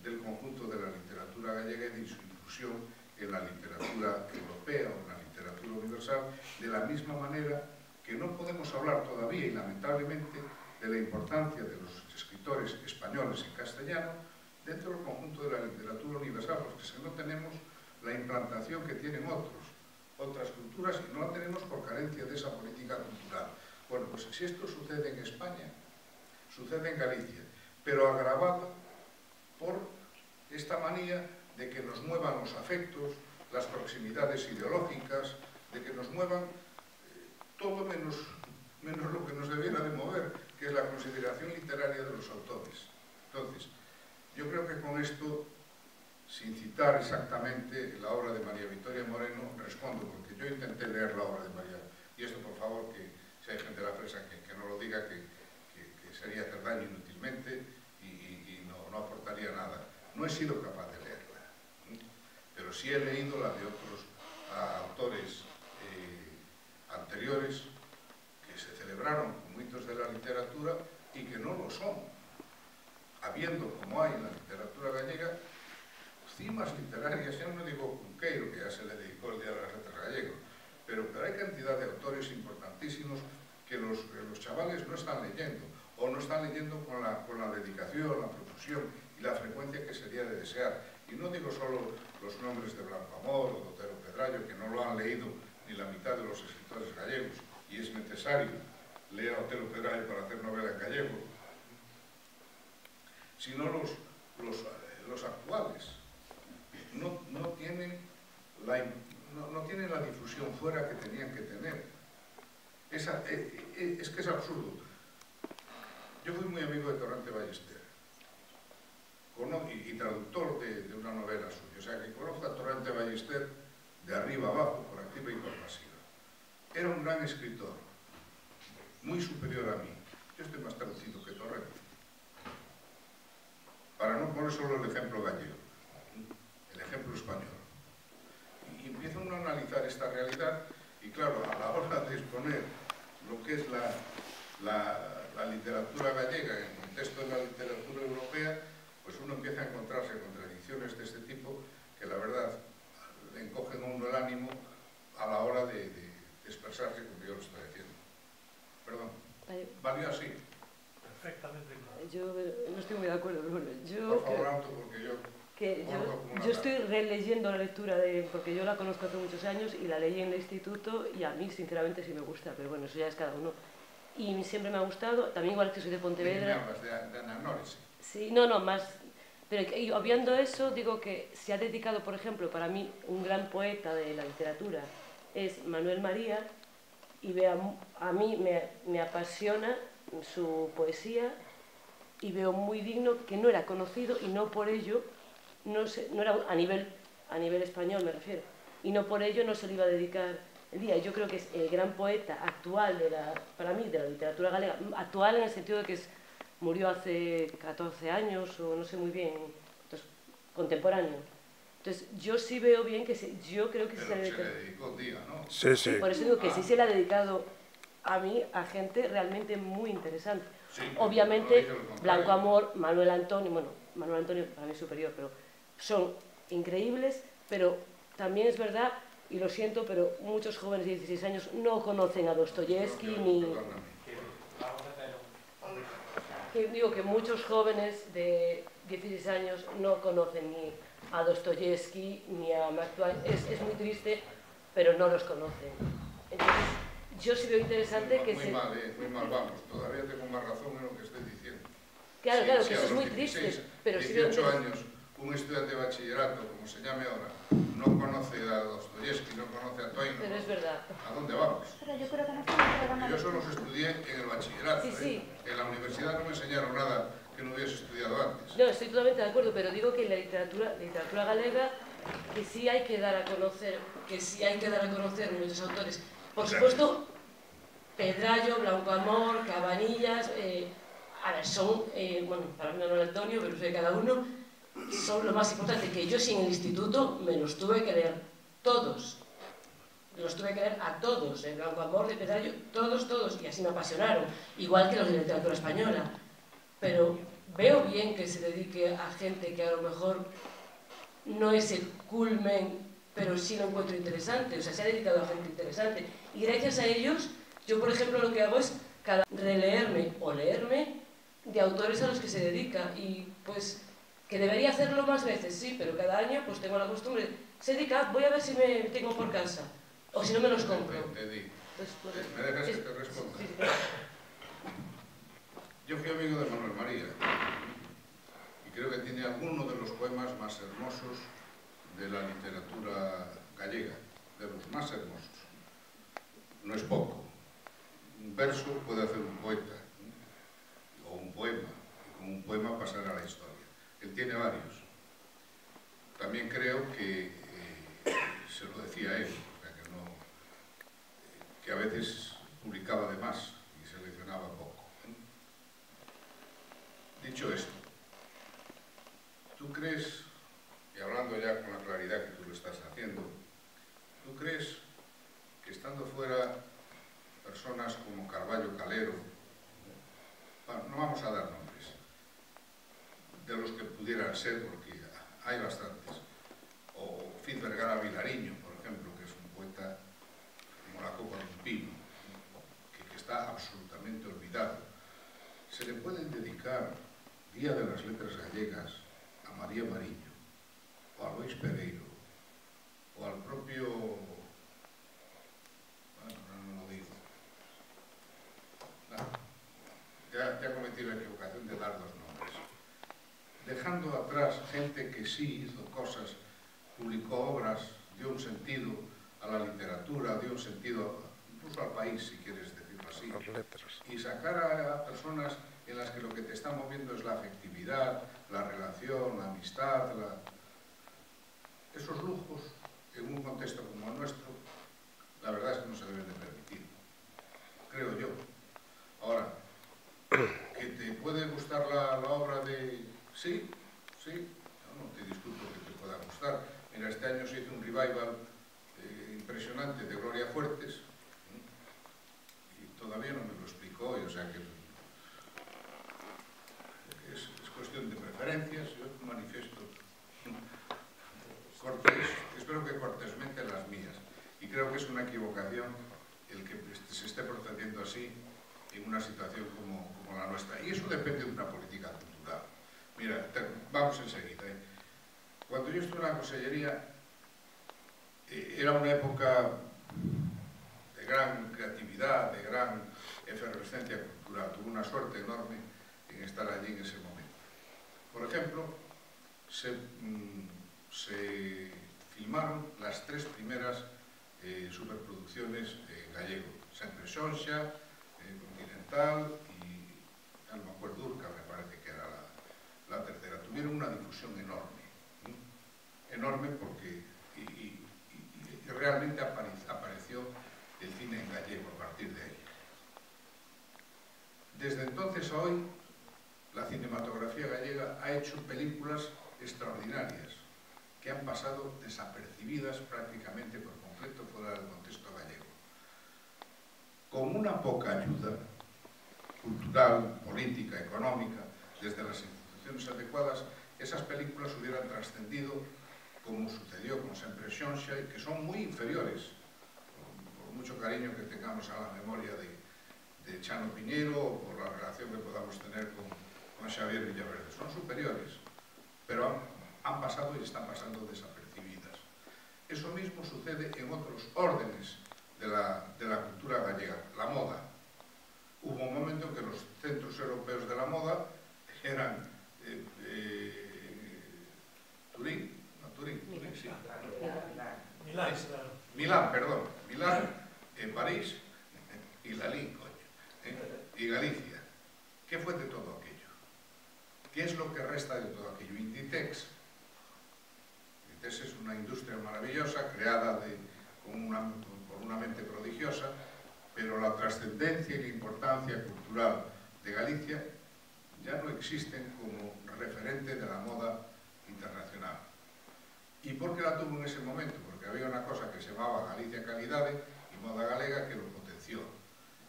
del conjunto de la literatura gallega y de su inclusión en la literatura europea o en la literatura universal, de la misma manera que no podemos hablar todavía, y lamentablemente, de la importancia de los escritores españoles en castellano dentro del conjunto de la literatura universal, porque si no tenemos la implantación que tienen otras culturas y no la tenemos por carencia de esa política cultural. Bueno, pues si esto sucede en España, sucede en Galicia, pero agravado por esta manía de que nos muevan los afectos, las proximidades ideológicas, de que nos muevan todo menos lo que nos debiera de mover, que es la consideración literaria de los autores. Entonces, yo creo que con esto, sin citar exactamente la obra de María Victoria Moreno, respondo, porque yo intenté leer la obra de María, y esto por favor, que si hay gente de la prensa que no lo diga, que sería hacer daño inútilmente y no aportaría nada. No he sido capaz de leerla, pero sí he leído la de otros autores anteriores que se celebraron como hitos de la literatura y que no lo son, habiendo, como hay en la literatura gallega, cimas literarias. Ya no digo Cunqueiro, que ya se le dedicó el Día de las Letras gallego, pero hay cantidad de autores importantísimos que los chavales no están leyendo, o no están leyendo con la dedicación, la profusión y la frecuencia que sería de desear. Y no digo solo los nombres de Blanco Amor o de Otero Pedrayo, que no lo han leído ni la mitad de los escritores gallegos, y es necesario leer a Otero Pedrayo para hacer novela en gallego, sino los actuales. No tienen la difusión fuera que tenían que tener. Es que es absurdo. Yo fui muy amigo de Torrente Ballester y traductor de una novela suya, o sea que conozco a Torrente Ballester de arriba abajo, por activa y por pasiva. Era un gran escritor, muy superior a mí. Yo estoy más traducido que Torrente. Para no poner solo el ejemplo gallego, el ejemplo español. Y empieza uno a analizar esta realidad y claro, a la hora de exponer lo que es la literatura gallega en el contexto de la literatura europea, pues uno empieza a encontrarse contradicciones de este tipo que la verdad le encogen a uno el ánimo a la hora de expresarse como yo lo estoy haciendo. Perdón, ¿valió así? Perfectamente claro. Yo no estoy muy de acuerdo, pero bueno, por favor, Auto, porque yo estoy releyendo la lectura porque yo la conozco hace muchos años y la leí en el instituto y a mí sinceramente sí me gusta, pero bueno, eso ya es cada uno. Y siempre me ha gustado, también igual que soy de Pontevedra. ¿Me hablas de Ana Norris? Sí, no, más. Pero obviando eso, digo que se ha dedicado, por ejemplo, para mí, un gran poeta de la literatura es Manuel María, y a mí me apasiona su poesía y veo muy digno que no era conocido y no por ello, no era a nivel español me refiero, y no por ello no se le iba a dedicar el día. Yo creo que es el gran poeta actual para mí de la literatura galega, actual en el sentido de que murió hace 14 años o no sé muy bien, entonces, contemporáneo. Entonces yo sí veo bien que yo creo que se le dedicó un día, ¿no? Sí, sí. Por eso digo que sí se le ha dedicado a mí, a gente realmente muy interesante. Sí, obviamente, Blanco Amor, Manuel Antonio para mí es superior, pero son increíbles, pero también es verdad, y lo siento, pero muchos jóvenes de 16 años no conocen a Dostoyevsky ni... Digo que muchos jóvenes de 16 años no conocen ni a Dostoyevsky ni a Mark Twain. Es muy triste, pero no los conocen. Entonces, yo sí veo interesante que muy mal vamos. Todavía tengo más razón en lo que estoy diciendo. Claro, que eso es muy triste. Pero 18 años, un estudiante de bachillerato, como se llame ahora, no conoce a Dostoyevsky, no conoce a Twain. Pero es verdad. ¿A dónde vamos? Pero yo creo que no estamos... Yo solo estudié en el bachillerato. Sí. En la universidad no me enseñaron nada que no hubiese estudiado antes. No, estoy totalmente de acuerdo, pero digo que en la literatura galega que sí hay que dar a conocer, muchos autores. Por supuesto, Pedrayo, Blanco Amor, Cabanillas, son, para mí Manuel Antonio, pero sé cada uno, son lo más importante, que yo sí en el instituto me los tuve que leer todos. Los tuve que leer a todos, Blanco Amor, de Pedrayo, todos, y así me apasionaron, igual que los de literatura española. pero veo bien que se dedique a gente que a lo mejor no es el culmen, pero sí lo encuentro interesante, o sea, se ha dedicado a gente interesante. Y gracias a ellos, yo por ejemplo lo que hago es releerme o leerme de autores a los que se dedica, y pues que debería hacerlo más veces, sí, pero cada año pues tengo la costumbre, se dedica, voy a ver si me tengo por casa, o si no me los compro. Entendí. Entonces, pues, ¿Me dejas que te responda? sí. Yo fui amigo de Manuel María y creo que tiene alguno de los poemas más hermosos de la literatura gallega, de los más hermosos. No es poco. Un verso puede hacer un poeta, ¿no? O un poema, y con un poema pasar a la historia. Él tiene varios. También creo que, se lo decía él, o sea, que a veces publicaba de más y seleccionaba poco. Dicho esto, ¿tú crees, y hablando ya con la claridad que tú lo estás haciendo, ¿tú crees que estando fuera personas como Carballo Calero, bueno, no vamos a dar nombres, de los que pudieran ser, porque hay bastantes, o Fitz Vergara Vilariño, por ejemplo, que es un poeta como la copa de un pino, que está absolutamente olvidado, se le pueden dedicar Día de las Letras Gallegas a María Mariño, o a Luis Pereiro, o al propio... bueno, no lo digo. No, ya cometí la equivocación de dar dos nombres. Dejando atrás gente que sí hizo cosas, publicó obras, dio un sentido a la literatura, dio un sentido incluso al país, si quieres decirlo así. Las letras. Y sacar a personas en las que lo que te está moviendo es la afectividad, la relación, la amistad, esos lujos, en un contexto como el nuestro, la verdad es que no se deben de permitir, creo yo. Ahora, ¿que te puede gustar la obra de...? Sí, no te discuto que te pueda gustar. Mira, este año se hizo un revival impresionante de Gloria Fuertes, y todavía no me lo explicó, o sea que es cuestión de preferencias. Yo manifiesto cortés, espero que cortésmente las mías, y creo que es una equivocación el que se esté procediendo así en una situación como la nuestra, y eso depende de una política cultural. Mira, vamos enseguida. Cuando yo estuve en la consellería, era una época de gran creatividad, de gran efervescencia cultural. Tuve una suerte enorme en estar allí en ese momento. Por ejemplo, se filmaron las tres primeras superproducciones en gallego. Sempre Xonxa, Continental y, no me acuerdo, Urca, me parece que era la tercera. Tuvieron una difusión enorme. Enorme porque y realmente apareció el cine en gallego a partir de ahí. Desde entonces a hoy, la cinematografía gallega ha hecho películas extraordinarias que han pasado desapercibidas prácticamente por completo fuera del contexto gallego. Con una poca ayuda cultural, política, económica, desde las instituciones adecuadas, esas películas hubieran trascendido, como sucedió con Sempre Xonxa, que son muy inferiores, por mucho cariño que tengamos a la memoria de Chano Piñero o por la relación que podamos tener con Xavier Villaverde. Son superiores, pero han pasado y están pasando desapercibidas. Eso mismo sucede en otros órdenes de la cultura gallega. La moda. Hubo un momento en que los centros europeos de la moda eran Milán, París y Lalín, y Galicia. ¿Qué fue de todo aquello? ¿Qué es lo que resta de todo aquello? Inditex. Inditex es una industria maravillosa, creada por una mente prodigiosa, pero la trascendencia y la importancia cultural de Galicia ya no existen como referente de la moda internacional. ¿Y por qué la tuvo en ese momento? Porque había una cosa que se llamaba Galicia Calidade y Moda Galega que lo potenció.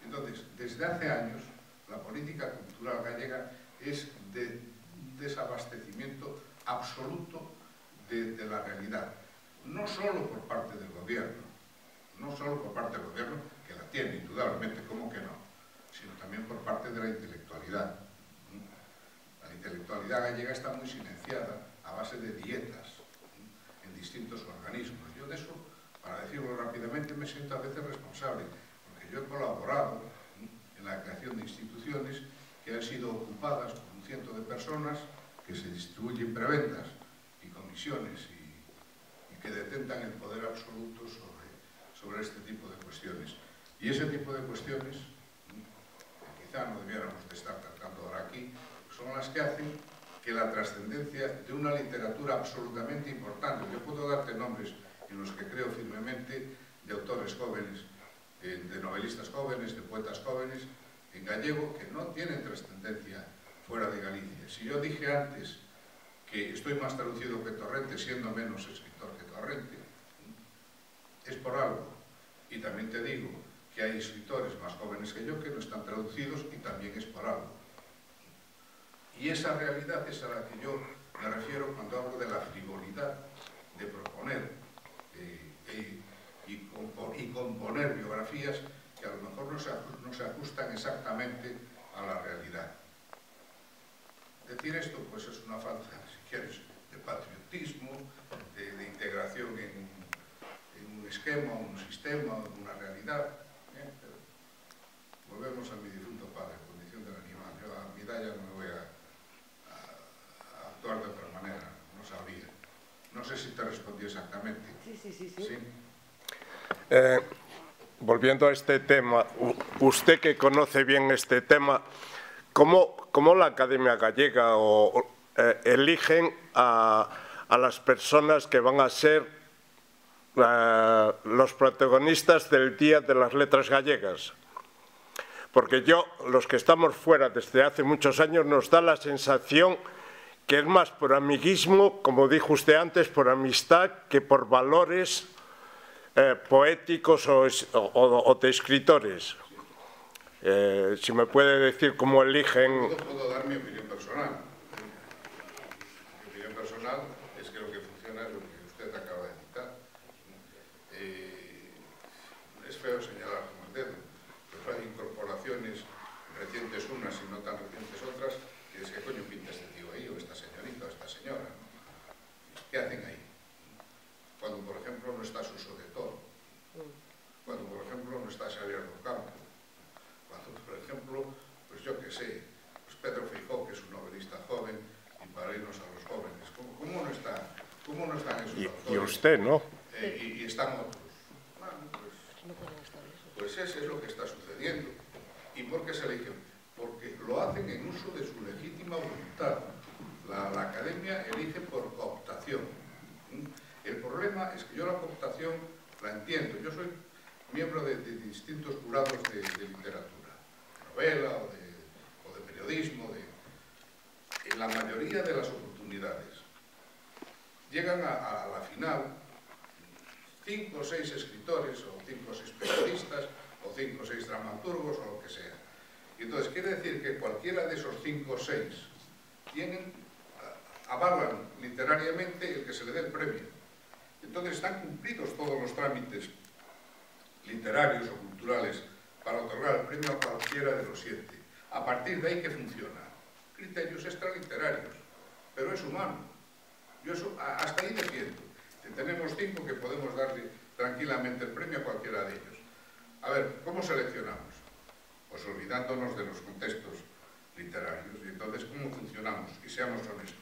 Entonces, desde hace años, la política cultural gallega es de desabastecimiento absoluto de la realidad. No solo por parte del gobierno, que la tiene indudablemente, ¿cómo que no?, sino también por parte de la intelectualidad. La intelectualidad gallega está muy silenciada a base de dietas en distintos organismos. Yo de eso, para decirlo rápidamente, me siento a veces responsable, porque yo he colaborado en la creación de instituciones que han sido ocupadas por un ciento de personas que se distribuyen prebendas y comisiones y que detentan el poder absoluto sobre este tipo de cuestiones. Y ese tipo de cuestiones, que quizá no debiéramos de estar tratando ahora aquí, son las que hacen que la trascendencia de una literatura absolutamente importante, yo puedo darte nombres en los que creo firmemente, de autores jóvenes, de novelistas jóvenes, de poetas jóvenes, en gallego, que no tienen trascendencia fuera de Galicia. Si yo dije antes que estoy más traducido que Torrente, siendo menos escritor que Torrente, es por algo. Y también te digo que hay escritores más jóvenes que yo que no están traducidos y también es por algo. Y esa realidad es a la que yo me refiero cuando hablo de la frivolidad de proponer y componer biografías que a lo mejor no se ajustan exactamente a la realidad. Decir esto pues es una falta, si quieres, de patriotismo, de integración en un esquema, un sistema, una realidad. Pero volvemos a mi difunto padre, condición del animal. Yo a mi edad ya no me voy a actuar de otra manera, no sabría. No sé si te respondí exactamente. Sí. Volviendo a este tema, usted que conoce bien este tema, ¿cómo la Academia Gallega eligen a las personas que van a ser los protagonistas del Día de las Letras Gallegas? Porque los que estamos fuera desde hace muchos años, nos da la sensación que es más por amiguismo, como dijo usted antes, por amistad, que por valores poéticos o de escritores. Si me puede decir cómo eligen... Yo puedo dar mi opinión personal. Mi opinión personal es que lo que funciona es lo que usted acaba de citar. Es feo señalar con el dedo, pero hay incorporaciones recientes unas y no tan recientes otras, que es que coño pinta este tío ahí, o esta señorita, o esta señora. ¿Qué hacen ahí? Cuando, por ejemplo, no está Suso de Toro, cuando, por ejemplo, no está Xavier Docampo, cuando, por ejemplo, pues yo qué sé, pues Pedro Feijóo, que es un novelista joven, y para irnos a los jóvenes, ¿cómo no están esos autores? Y usted, ¿no? Y están otros. Bueno, pues ese es lo que está sucediendo. ¿Y por qué se eligen? Porque lo hacen en uso de su legítima voluntad. La Academia elige por cooptación. El problema es que yo la cooptación la entiendo. Yo soy miembro de distintos jurados de literatura, de novela o de periodismo. En la mayoría de las oportunidades llegan a la final 5 o 6 escritores, o 5 o 6 periodistas, o 5 o 6 dramaturgos, o lo que sea. Y entonces quiere decir que cualquiera de esos 5 o 6 avalan literariamente el que se le dé el premio. Entonces están cumplidos todos los trámites literarios o culturales para otorgar el premio a cualquiera de los 7. A partir de ahí, ¿qué funciona? Criterios extraliterarios, pero es humano. Yo eso hasta ahí defiendo. Tenemos 5 que podemos darle tranquilamente el premio a cualquiera de ellos. A ver, ¿cómo seleccionamos? Pues olvidándonos de los contextos literarios. Y entonces, ¿cómo funcionamos? Y seamos honestos.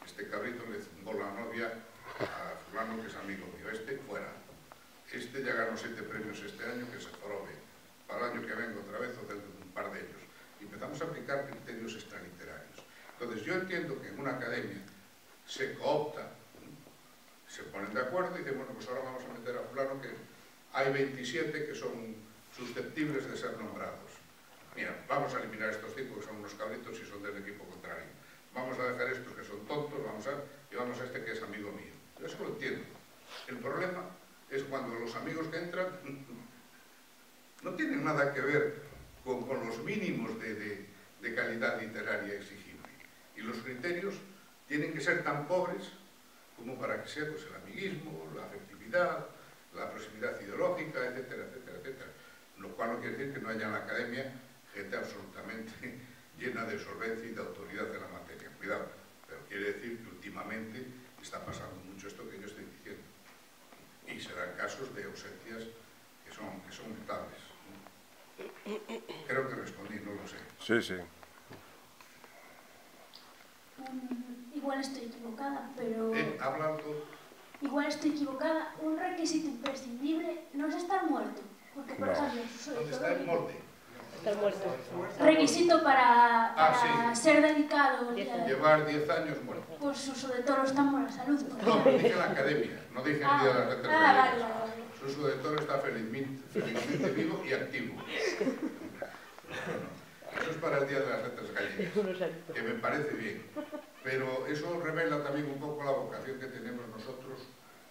Este cabrito le zumbó la novia a fulano, que es amigo mío. Este, fuera. Este ya ganó 7 premios este año, que se jorobe. Para el año que venga otra vez, o de un par de ellos. Y empezamos a aplicar criterios extraliterarios. Entonces, yo entiendo que en una academia se coopta, se ponen de acuerdo y dicen, bueno, pues ahora vamos a meter a fulano que hay 27 que son susceptibles de ser nombrados. Mira, vamos a eliminar estos 5 que son unos cabritos y son del equipo contrario. Vamos a dejar estos que son tontos, y vamos a este que es amigo mío. Yo eso lo entiendo. El problema es cuando los amigos que entran no tienen nada que ver con los mínimos de calidad literaria exigibles. Y los criterios tienen que ser tan pobres como para que sea pues, el amiguismo, la afectividad, la proximidad ideológica, etcétera, etcétera, etcétera. Lo cual no quiere decir que no haya en la academia gente absolutamente llena de solvencia y de autoridad en la materia. Cuidado, pero quiere decir que últimamente está pasando mucho esto que yo estoy diciendo. Y serán casos de ausencias que son notables. Creo que respondí, no lo sé. Sí, sí. Igual estoy equivocada, pero... Hablando... Igual estoy equivocada. Un requisito imprescindible no es estar muerto. Porque, por ejemplo, ¿Dónde está el molde? Estar muerto. requisito para Sí. ser dedicado... Llevar 10 años muerto. Pues su uso de toro está en buena salud. No, lo dije en la academia, no dije en el Día de las Letras vale, Gallegas. vale. Su uso de toro está felizmente vivo y activo. Eso es para el Día de las Letras Gallegas, que me parece bien. Pero eso revela también un poco la vocación que tenemos nosotros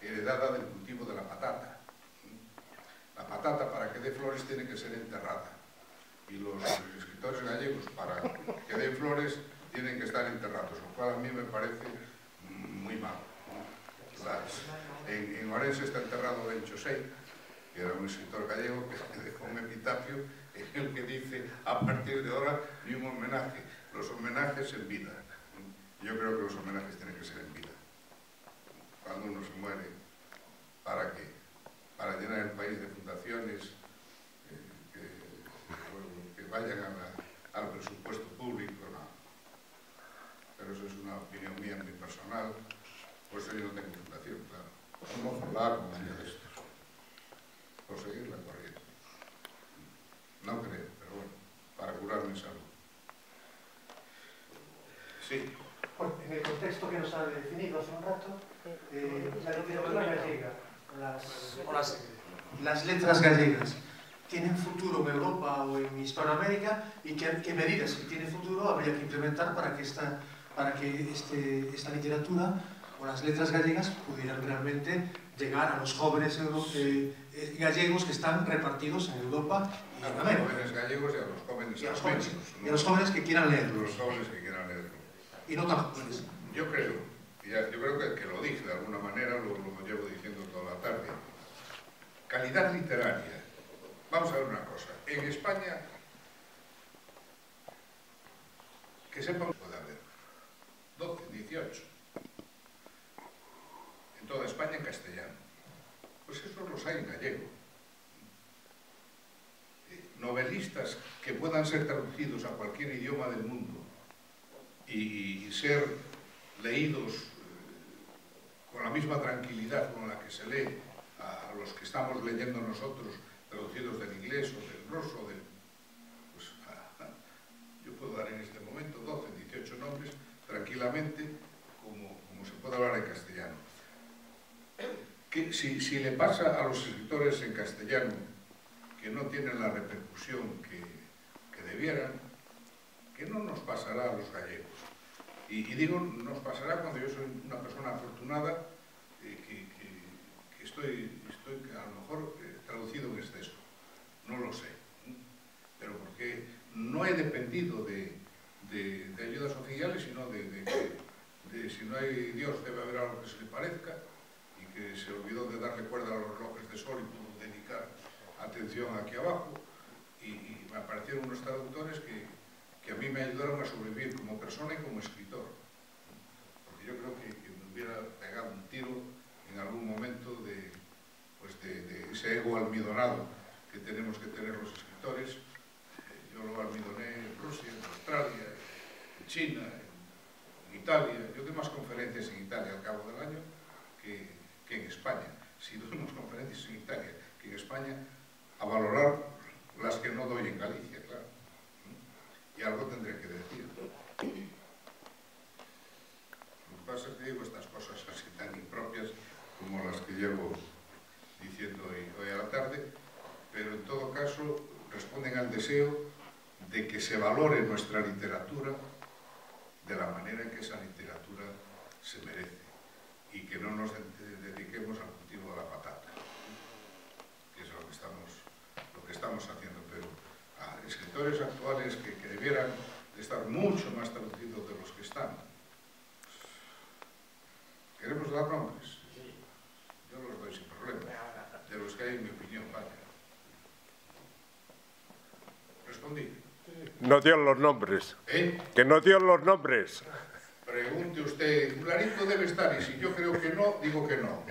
heredada del cultivo de la patata. La patata, para que dé flores, tiene que ser enterrada. Y los escritores gallegos, para que den flores, tienen que estar enterrados, lo cual a mí me parece muy malo. En Orense está enterrado Bencho Sei, que era un escritor gallego que dejó un epitafio en el que dice: a partir de ahora ni un homenaje, los homenajes en vida. Yo creo que los homenajes tienen que ser en vida. Cuando uno se muere, ¿para qué? Para llenar el país de fundaciones que vayan al presupuesto público, no. Pero eso es una opinión mía muy personal, por eso yo no tengo fundación, claro. Como ojalá como un día de estos, por seguir la corriente. No creo, pero bueno, para curar mi salud. Sí. Bueno, en el contexto que nos ha definido hace un rato, la literatura gallega, las letras gallegas, ¿tienen futuro en Europa o en Hispanoamérica? ¿Y qué medidas, si tienen futuro, habría que implementar para que esta literatura o las letras gallegas pudieran realmente llegar a los jóvenes gallegos que están repartidos en Europa y en América? A los jóvenes gallegos y a los jóvenes argentinos. Y a los jóvenes que quieran leerlo. Los jóvenes que quieran leerlo. Y no tan jóvenes. Yo creo que lo dije de alguna manera, lo llevo diciendo toda la tarde. Calidad literaria. Vamos a ver una cosa. En España, que sepamos, puede haber 12, 18. En toda España en castellano. Pues esos los hay en gallego. Novelistas que puedan ser traducidos a cualquier idioma del mundo y ser leídos con la misma tranquilidad con la que se lee a los que estamos leyendo nosotros, traducidos del inglés o del ruso, pues yo puedo dar en este momento 12, 18 nombres tranquilamente como se puede hablar en castellano. Que si le pasa a los escritores en castellano que no tienen la repercusión que debieran, ¿qué no nos pasará a los gallegos? Y digo, nos pasará cuando yo soy una persona afortunada que estoy a lo mejor traducido en exceso. No lo sé. Pero porque no he dependido de ayudas oficiales, sino de si no hay Dios debe haber algo que se le parezca, y que se olvidó de darle cuerda a los relojes de sol y pudo dedicar atención aquí abajo, y me aparecieron unos traductores que a mí me ayudaron a sobrevivir como persona y como escritor. Porque yo creo que me hubiera pegado un tiro en algún momento de ese ego almidonado que tenemos que tener los escritores. Yo lo almidoné en Rusia, en Australia, en China, en Italia. Yo doy más conferencias en Italia al cabo del año que en España. Si doy más conferencias en Italia que en España, a valorar las que no doy en Galicia, claro. Y algo tendré que decir. Lo que pasa es que digo estas cosas así tan impropias como las que llevo diciendo hoy a la tarde, pero en todo caso responden al deseo de que se valore nuestra literatura de la manera en que esa literatura se merece y que no nos dediquemos al cultivo de la patata, que es lo que estamos haciendo. Pero a escritores actuales que debieran de estar mucho más traducidos de los que están. ¿Queremos dar nombres? Yo los doy sin problema, de los que hay en mi opinión, vaya. Respondí. No dio los nombres. Que no dio los nombres. Pregunte usted, fulanito debe estar, y si yo creo que no, digo que no.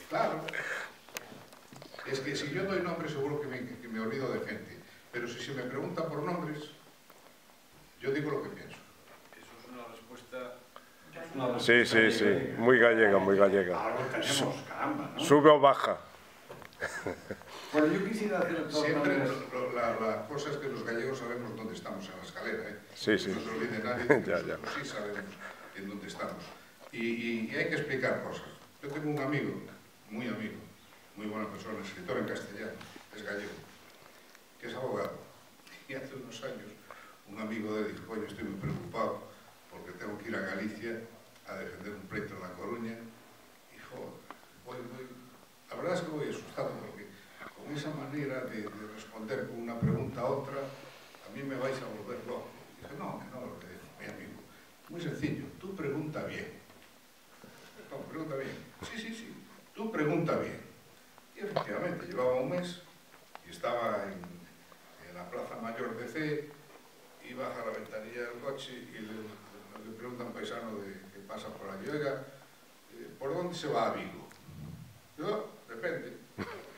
Claro. Es que si yo doy nombres seguro que me olvido de gente, pero si se me pregunta por nombres, yo digo lo que pienso. Eso es una respuesta... Sí, sí, sí, muy gallega, muy gallega. Algo tenemos, caramba, ¿no? ¿Sube o baja? Bueno, yo quisiera hacer todas Siempre maneras... la cosa es que los gallegos sabemos dónde estamos en la escalera, ¿eh? Sí, sí. No se olvide nadie que nosotros sí sabemos en dónde estamos. Y hay que explicar cosas. Yo tengo un amigo, muy buena persona, escritor en castellano, es gallego, que es abogado. Y hace unos años un amigo de él dijo, coño, estoy muy preocupado porque tengo que ir a Galicia a defender un pleito en La Coruña. Y joder, la verdad es que voy asustado porque con esa manera de responder con una pregunta a otra, a mí me vais a volver loco. Y dije, no, le dijo mi amigo. Muy sencillo, tú pregunta bien. No, pregunta bien. Sí, tú pregunta bien. Y efectivamente, llevaba un mes y estaba en la Plaza Mayor de C, y baja la ventanilla del coche y le pregunta a un paisano que pasa por allí, oiga, ¿por dónde se va a Vigo? Yo, depende.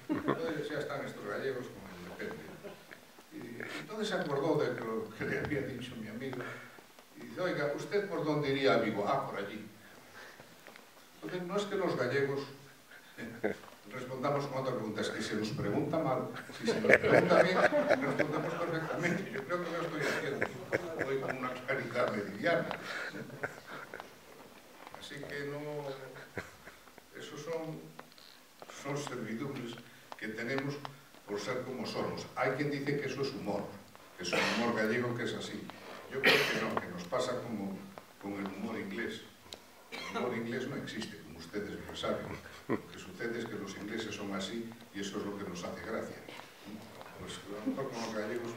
Entonces ya están estos gallegos con el depende. Y entonces se acordó de lo que le había dicho mi amigo y dice, oiga, ¿usted por dónde iría a Vigo? Ah, por allí. Entonces no es que los gallegos respondamos con otra pregunta, es que se nos pregunta mal. Si se nos pregunta bien, respondemos perfectamente. Yo creo que lo estoy haciendo hoy con una claridad meridiana. Así que no... Esos son servidumbres que tenemos por ser como somos. Hay quien dice que eso es humor, que es un humor gallego que es así. Yo creo que no, que nos pasa como con el humor inglés. El humor inglés no existe, como ustedes lo saben. Lo que sucede es que los ingleses son así y eso es lo que nos hace gracia. Pues a lo mejor con los gallegos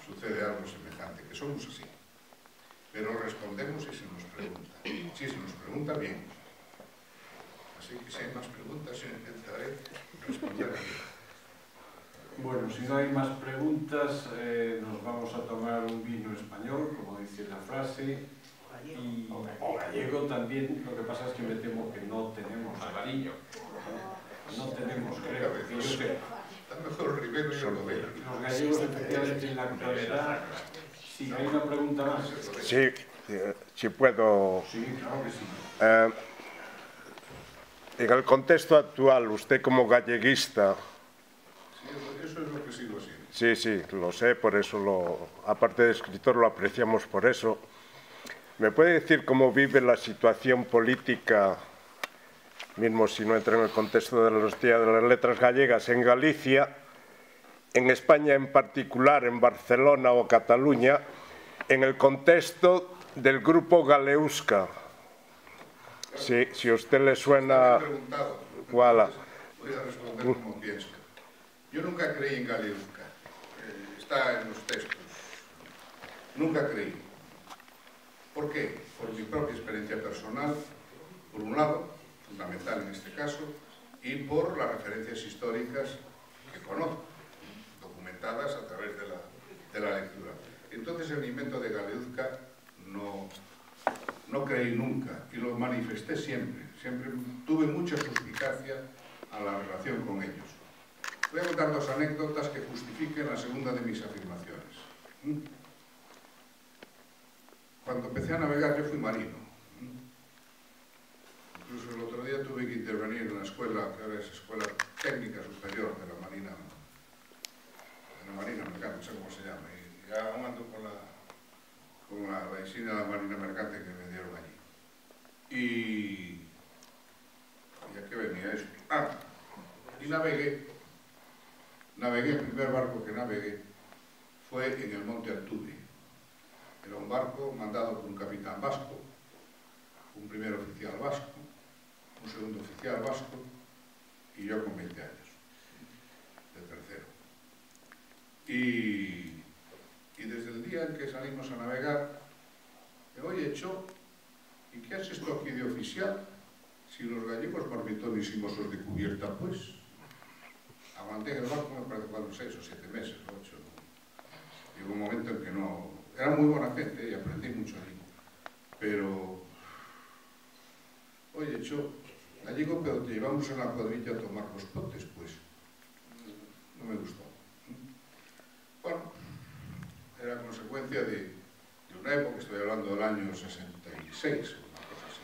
sucede algo semejante, que somos así. Pero respondemos si se nos pregunta. Si se nos pregunta bien. Así que si hay más preguntas, yo intentaré responder. Bueno, si no hay más preguntas, nos vamos a tomar un vino español, como dice la frase, y, o gallego también. Lo que pasa es que me temo que no tenemos Albariño. No tenemos, creo, que yo sé. Está mejor el Ribero y el Rodero. Los gallegos, efectivamente, en la actualidad... Sí, hay una pregunta más. Sí puedo... Sí, claro que sí. En el contexto actual, usted como galleguista... Sí, eso es lo que sigo haciendo. Sí, lo sé, por eso, aparte de escritor, lo apreciamos por eso. ¿Me puede decir cómo vive la situación política, mismo si no entra en el contexto de los días de las letras gallegas, en Galicia, en España en particular, en Barcelona o Cataluña, en el contexto del grupo Galeusca? Sí, si a usted le suena... Voy a responder como pienso. Yo nunca creí en Galeusca. Está en los textos. Nunca creí. ¿Por qué? Por mi propia experiencia personal, por un lado, fundamental en este caso, y por las referencias históricas que conozco, documentadas a través de la lectura. Entonces el invento de Galeuzca no creí nunca y lo manifesté siempre. Siempre tuve mucha suspicacia a la relación con ellos. Voy a contar dos anécdotas que justifiquen la segunda de mis afirmaciones. Cuando empecé a navegar yo fui marino. Incluso el otro día tuve que intervenir en la escuela, que ahora es Escuela Técnica Superior de la Marina Mercante, no sé cómo se llama. Y ya ando con la insignia de la Marina Mercante que me dieron allí. Y ¿a qué venía esto? Y navegué. El primer barco que navegué fue en el Monte Altuve. Era un barco mandado por un capitán vasco, un primer oficial vasco, un segundo oficial vasco y yo con 20 años, de tercero. Y desde el día en que salimos a navegar, oye, Cho, ¿y qué haces esto aquí de oficial? Si los gallegos barbitonísimos os de cubierta, pues. Aguanté en el barco, me parece, 6 o 7 meses, 8. Llegó un momento en que no... Era muy buena gente y aprendí mucho allí. Pero... Oye, Cho, gallego, pero te llevamos en la cuadrilla a tomar los potes, pues. No me gustó. Bueno, era consecuencia de una época, estoy hablando del año 66, una cosa así.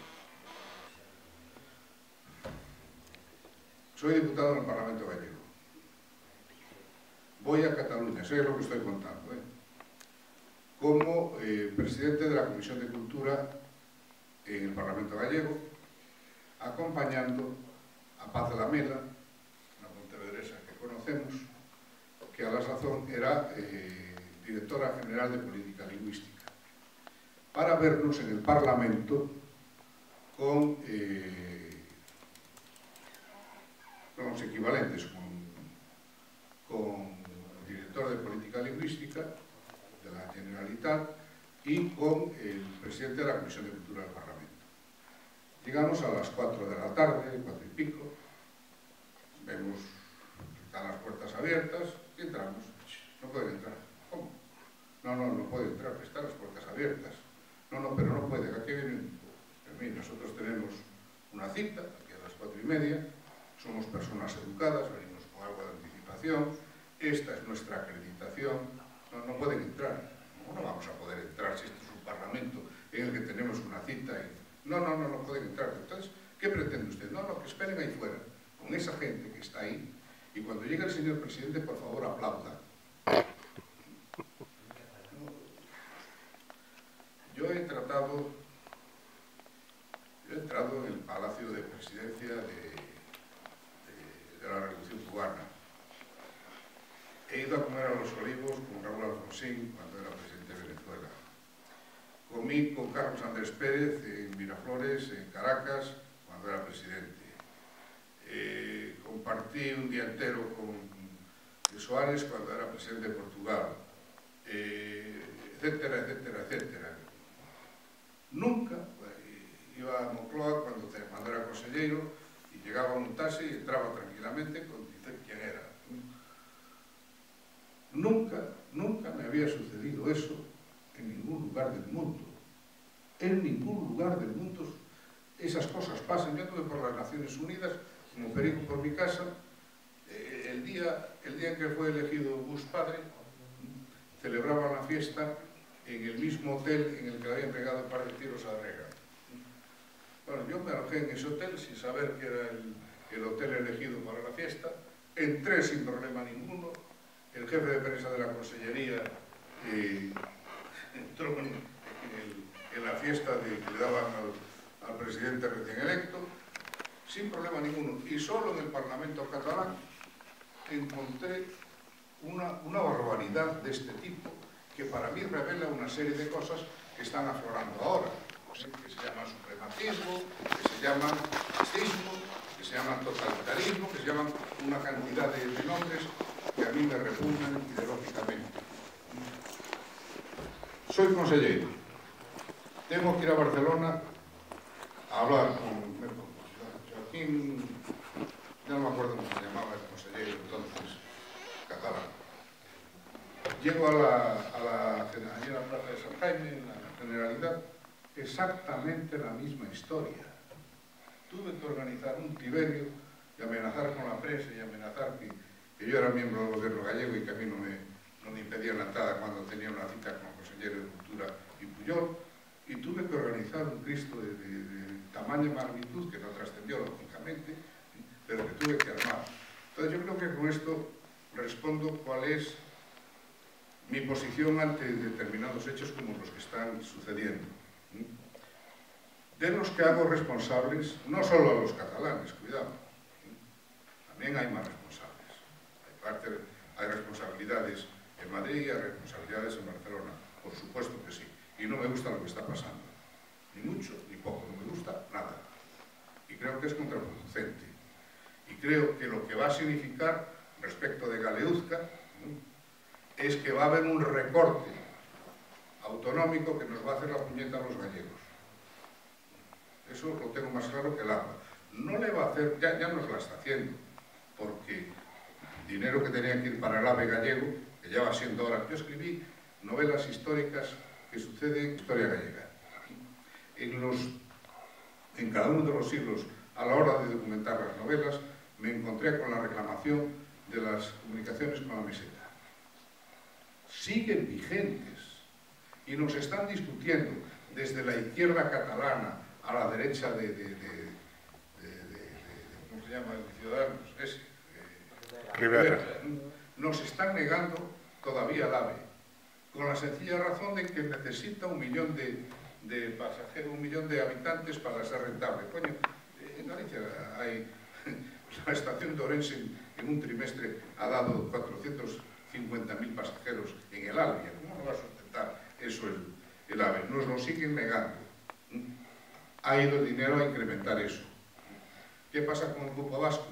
Soy diputado en el Parlamento gallego. Voy a Cataluña, sé lo que estoy contando, como presidente de la Comisión de Cultura en el Parlamento gallego, acompañando a Paz de la Mela, una pontevedresa que conocemos, que a la sazón era directora general de Política Lingüística, para vernos en el Parlamento con los equivalentes, con el director de Política Lingüística de la Generalitat y con el presidente de la Comisión de Cultura del Parlamento. Llegamos a las 4 de la tarde, 4 y pico, vemos que están las puertas abiertas y entramos. No pueden entrar. ¿Cómo? No puede entrar, están las puertas abiertas. No, pero no puede, aquí vienen. Nosotros tenemos una cita, aquí a las 4:30, somos personas educadas, venimos con algo de anticipación, esta es nuestra acreditación, no pueden entrar. No vamos a poder entrar si esto es un parlamento en el que tenemos una cita y... No pueden entrar. Entonces, ¿qué pretende usted? No, que esperen ahí fuera, con esa gente que está ahí, y cuando llegue el señor presidente, por favor, aplauda. Yo he entrado en el Palacio de Presidencia de la Revolución Cubana. He ido a comer a Los Olivos con Raúl Alfonsín cuando era presidente de Venezuela. Comí con Carlos Andrés Pérez en Miraflores, en Caracas, cuando era presidente. Compartí un día entero con Soares cuando era presidente de Portugal, etcétera, etcétera, etcétera. Nunca iba a Moncloa cuando era consejero y llegaba a un taxi y entraba tranquilamente con decir quién era. Nunca me había sucedido eso en ningún lugar del mundo. En ningún lugar del mundo esas cosas pasan. Yo anduve por las Naciones Unidas, como perico por mi casa, el día en que fue elegido Bush padre, celebraban la fiesta en el mismo hotel en el que le habían pegado un par de tiros a Reagan. Bueno, yo me alojé en ese hotel sin saber que era el hotel elegido para la fiesta, entré sin problema ninguno, el jefe de prensa de la consellería entró en la fiesta que le daban al presidente recién electo, sin problema ninguno, y solo en el Parlamento catalán encontré una barbaridad de este tipo que para mí revela una serie de cosas que están aflorando ahora, que se llaman suprematismo, que se llaman fascismo, que se llaman totalitarismo, que se llaman una cantidad de nombres que a mí me repugnan ideológicamente. Soy consejero. Tengo que ir a Barcelona a hablar con Joaquín, ya no me acuerdo cómo se llamaba el consejero entonces, catalán. Llego allí a la plaza de San Jaime, en la Generalidad, exactamente la misma historia. Tuve que organizar un tiberio y amenazar con la prensa y amenazar que yo era miembro del gobierno gallego y que a mí no me impedían la entrada cuando tenía una cita con el consejero de Cultura y Puyol, y tuve que organizar un Cristo de tamaña magnitud que no trascendió lógicamente, pero que tuve que armar. Entonces yo creo que con esto respondo cuál es mi posición ante determinados hechos como los que están sucediendo. De los que hago responsables, no solo a los catalanes, cuidado, también hay más responsables. Hay responsabilidades en Madrid y hay responsabilidades en Barcelona, por supuesto que sí. Y no me gusta lo que está pasando, ni mucho ni poco, no me gusta nada. Y creo que es contraproducente. Y creo que lo que va a significar respecto de Galeuzca es que va a haber un recorte autonómico que nos va a hacer la puñeta a los gallegos. Eso lo tengo más claro que el agua. No le va a hacer, ya nos la está haciendo, porque dinero que tenía que ir para el AVE gallego, que ya va siendo hora. Yo escribí novelas históricas que suceden en historia gallega. En cada uno de los siglos, a la hora de documentar las novelas, me encontré con la reclamación de las comunicaciones con la meseta. Siguen vigentes y nos están discutiendo desde la izquierda catalana a la derecha ¿cómo se llama? De Ciudadanos, Rivera. Nos están negando todavía el AVE, con la sencilla razón de que necesita 1 millón de pasajeros, 1 millón de habitantes para ser rentable. Coño, en Galicia hay... La estación de Orense en un trimestre ha dado 450.000 pasajeros en el AVE. ¿Cómo no va a sustentar eso el AVE? Nos lo siguen negando. Ha ido el dinero a incrementar eso. ¿Qué pasa con el Grupo Vasco?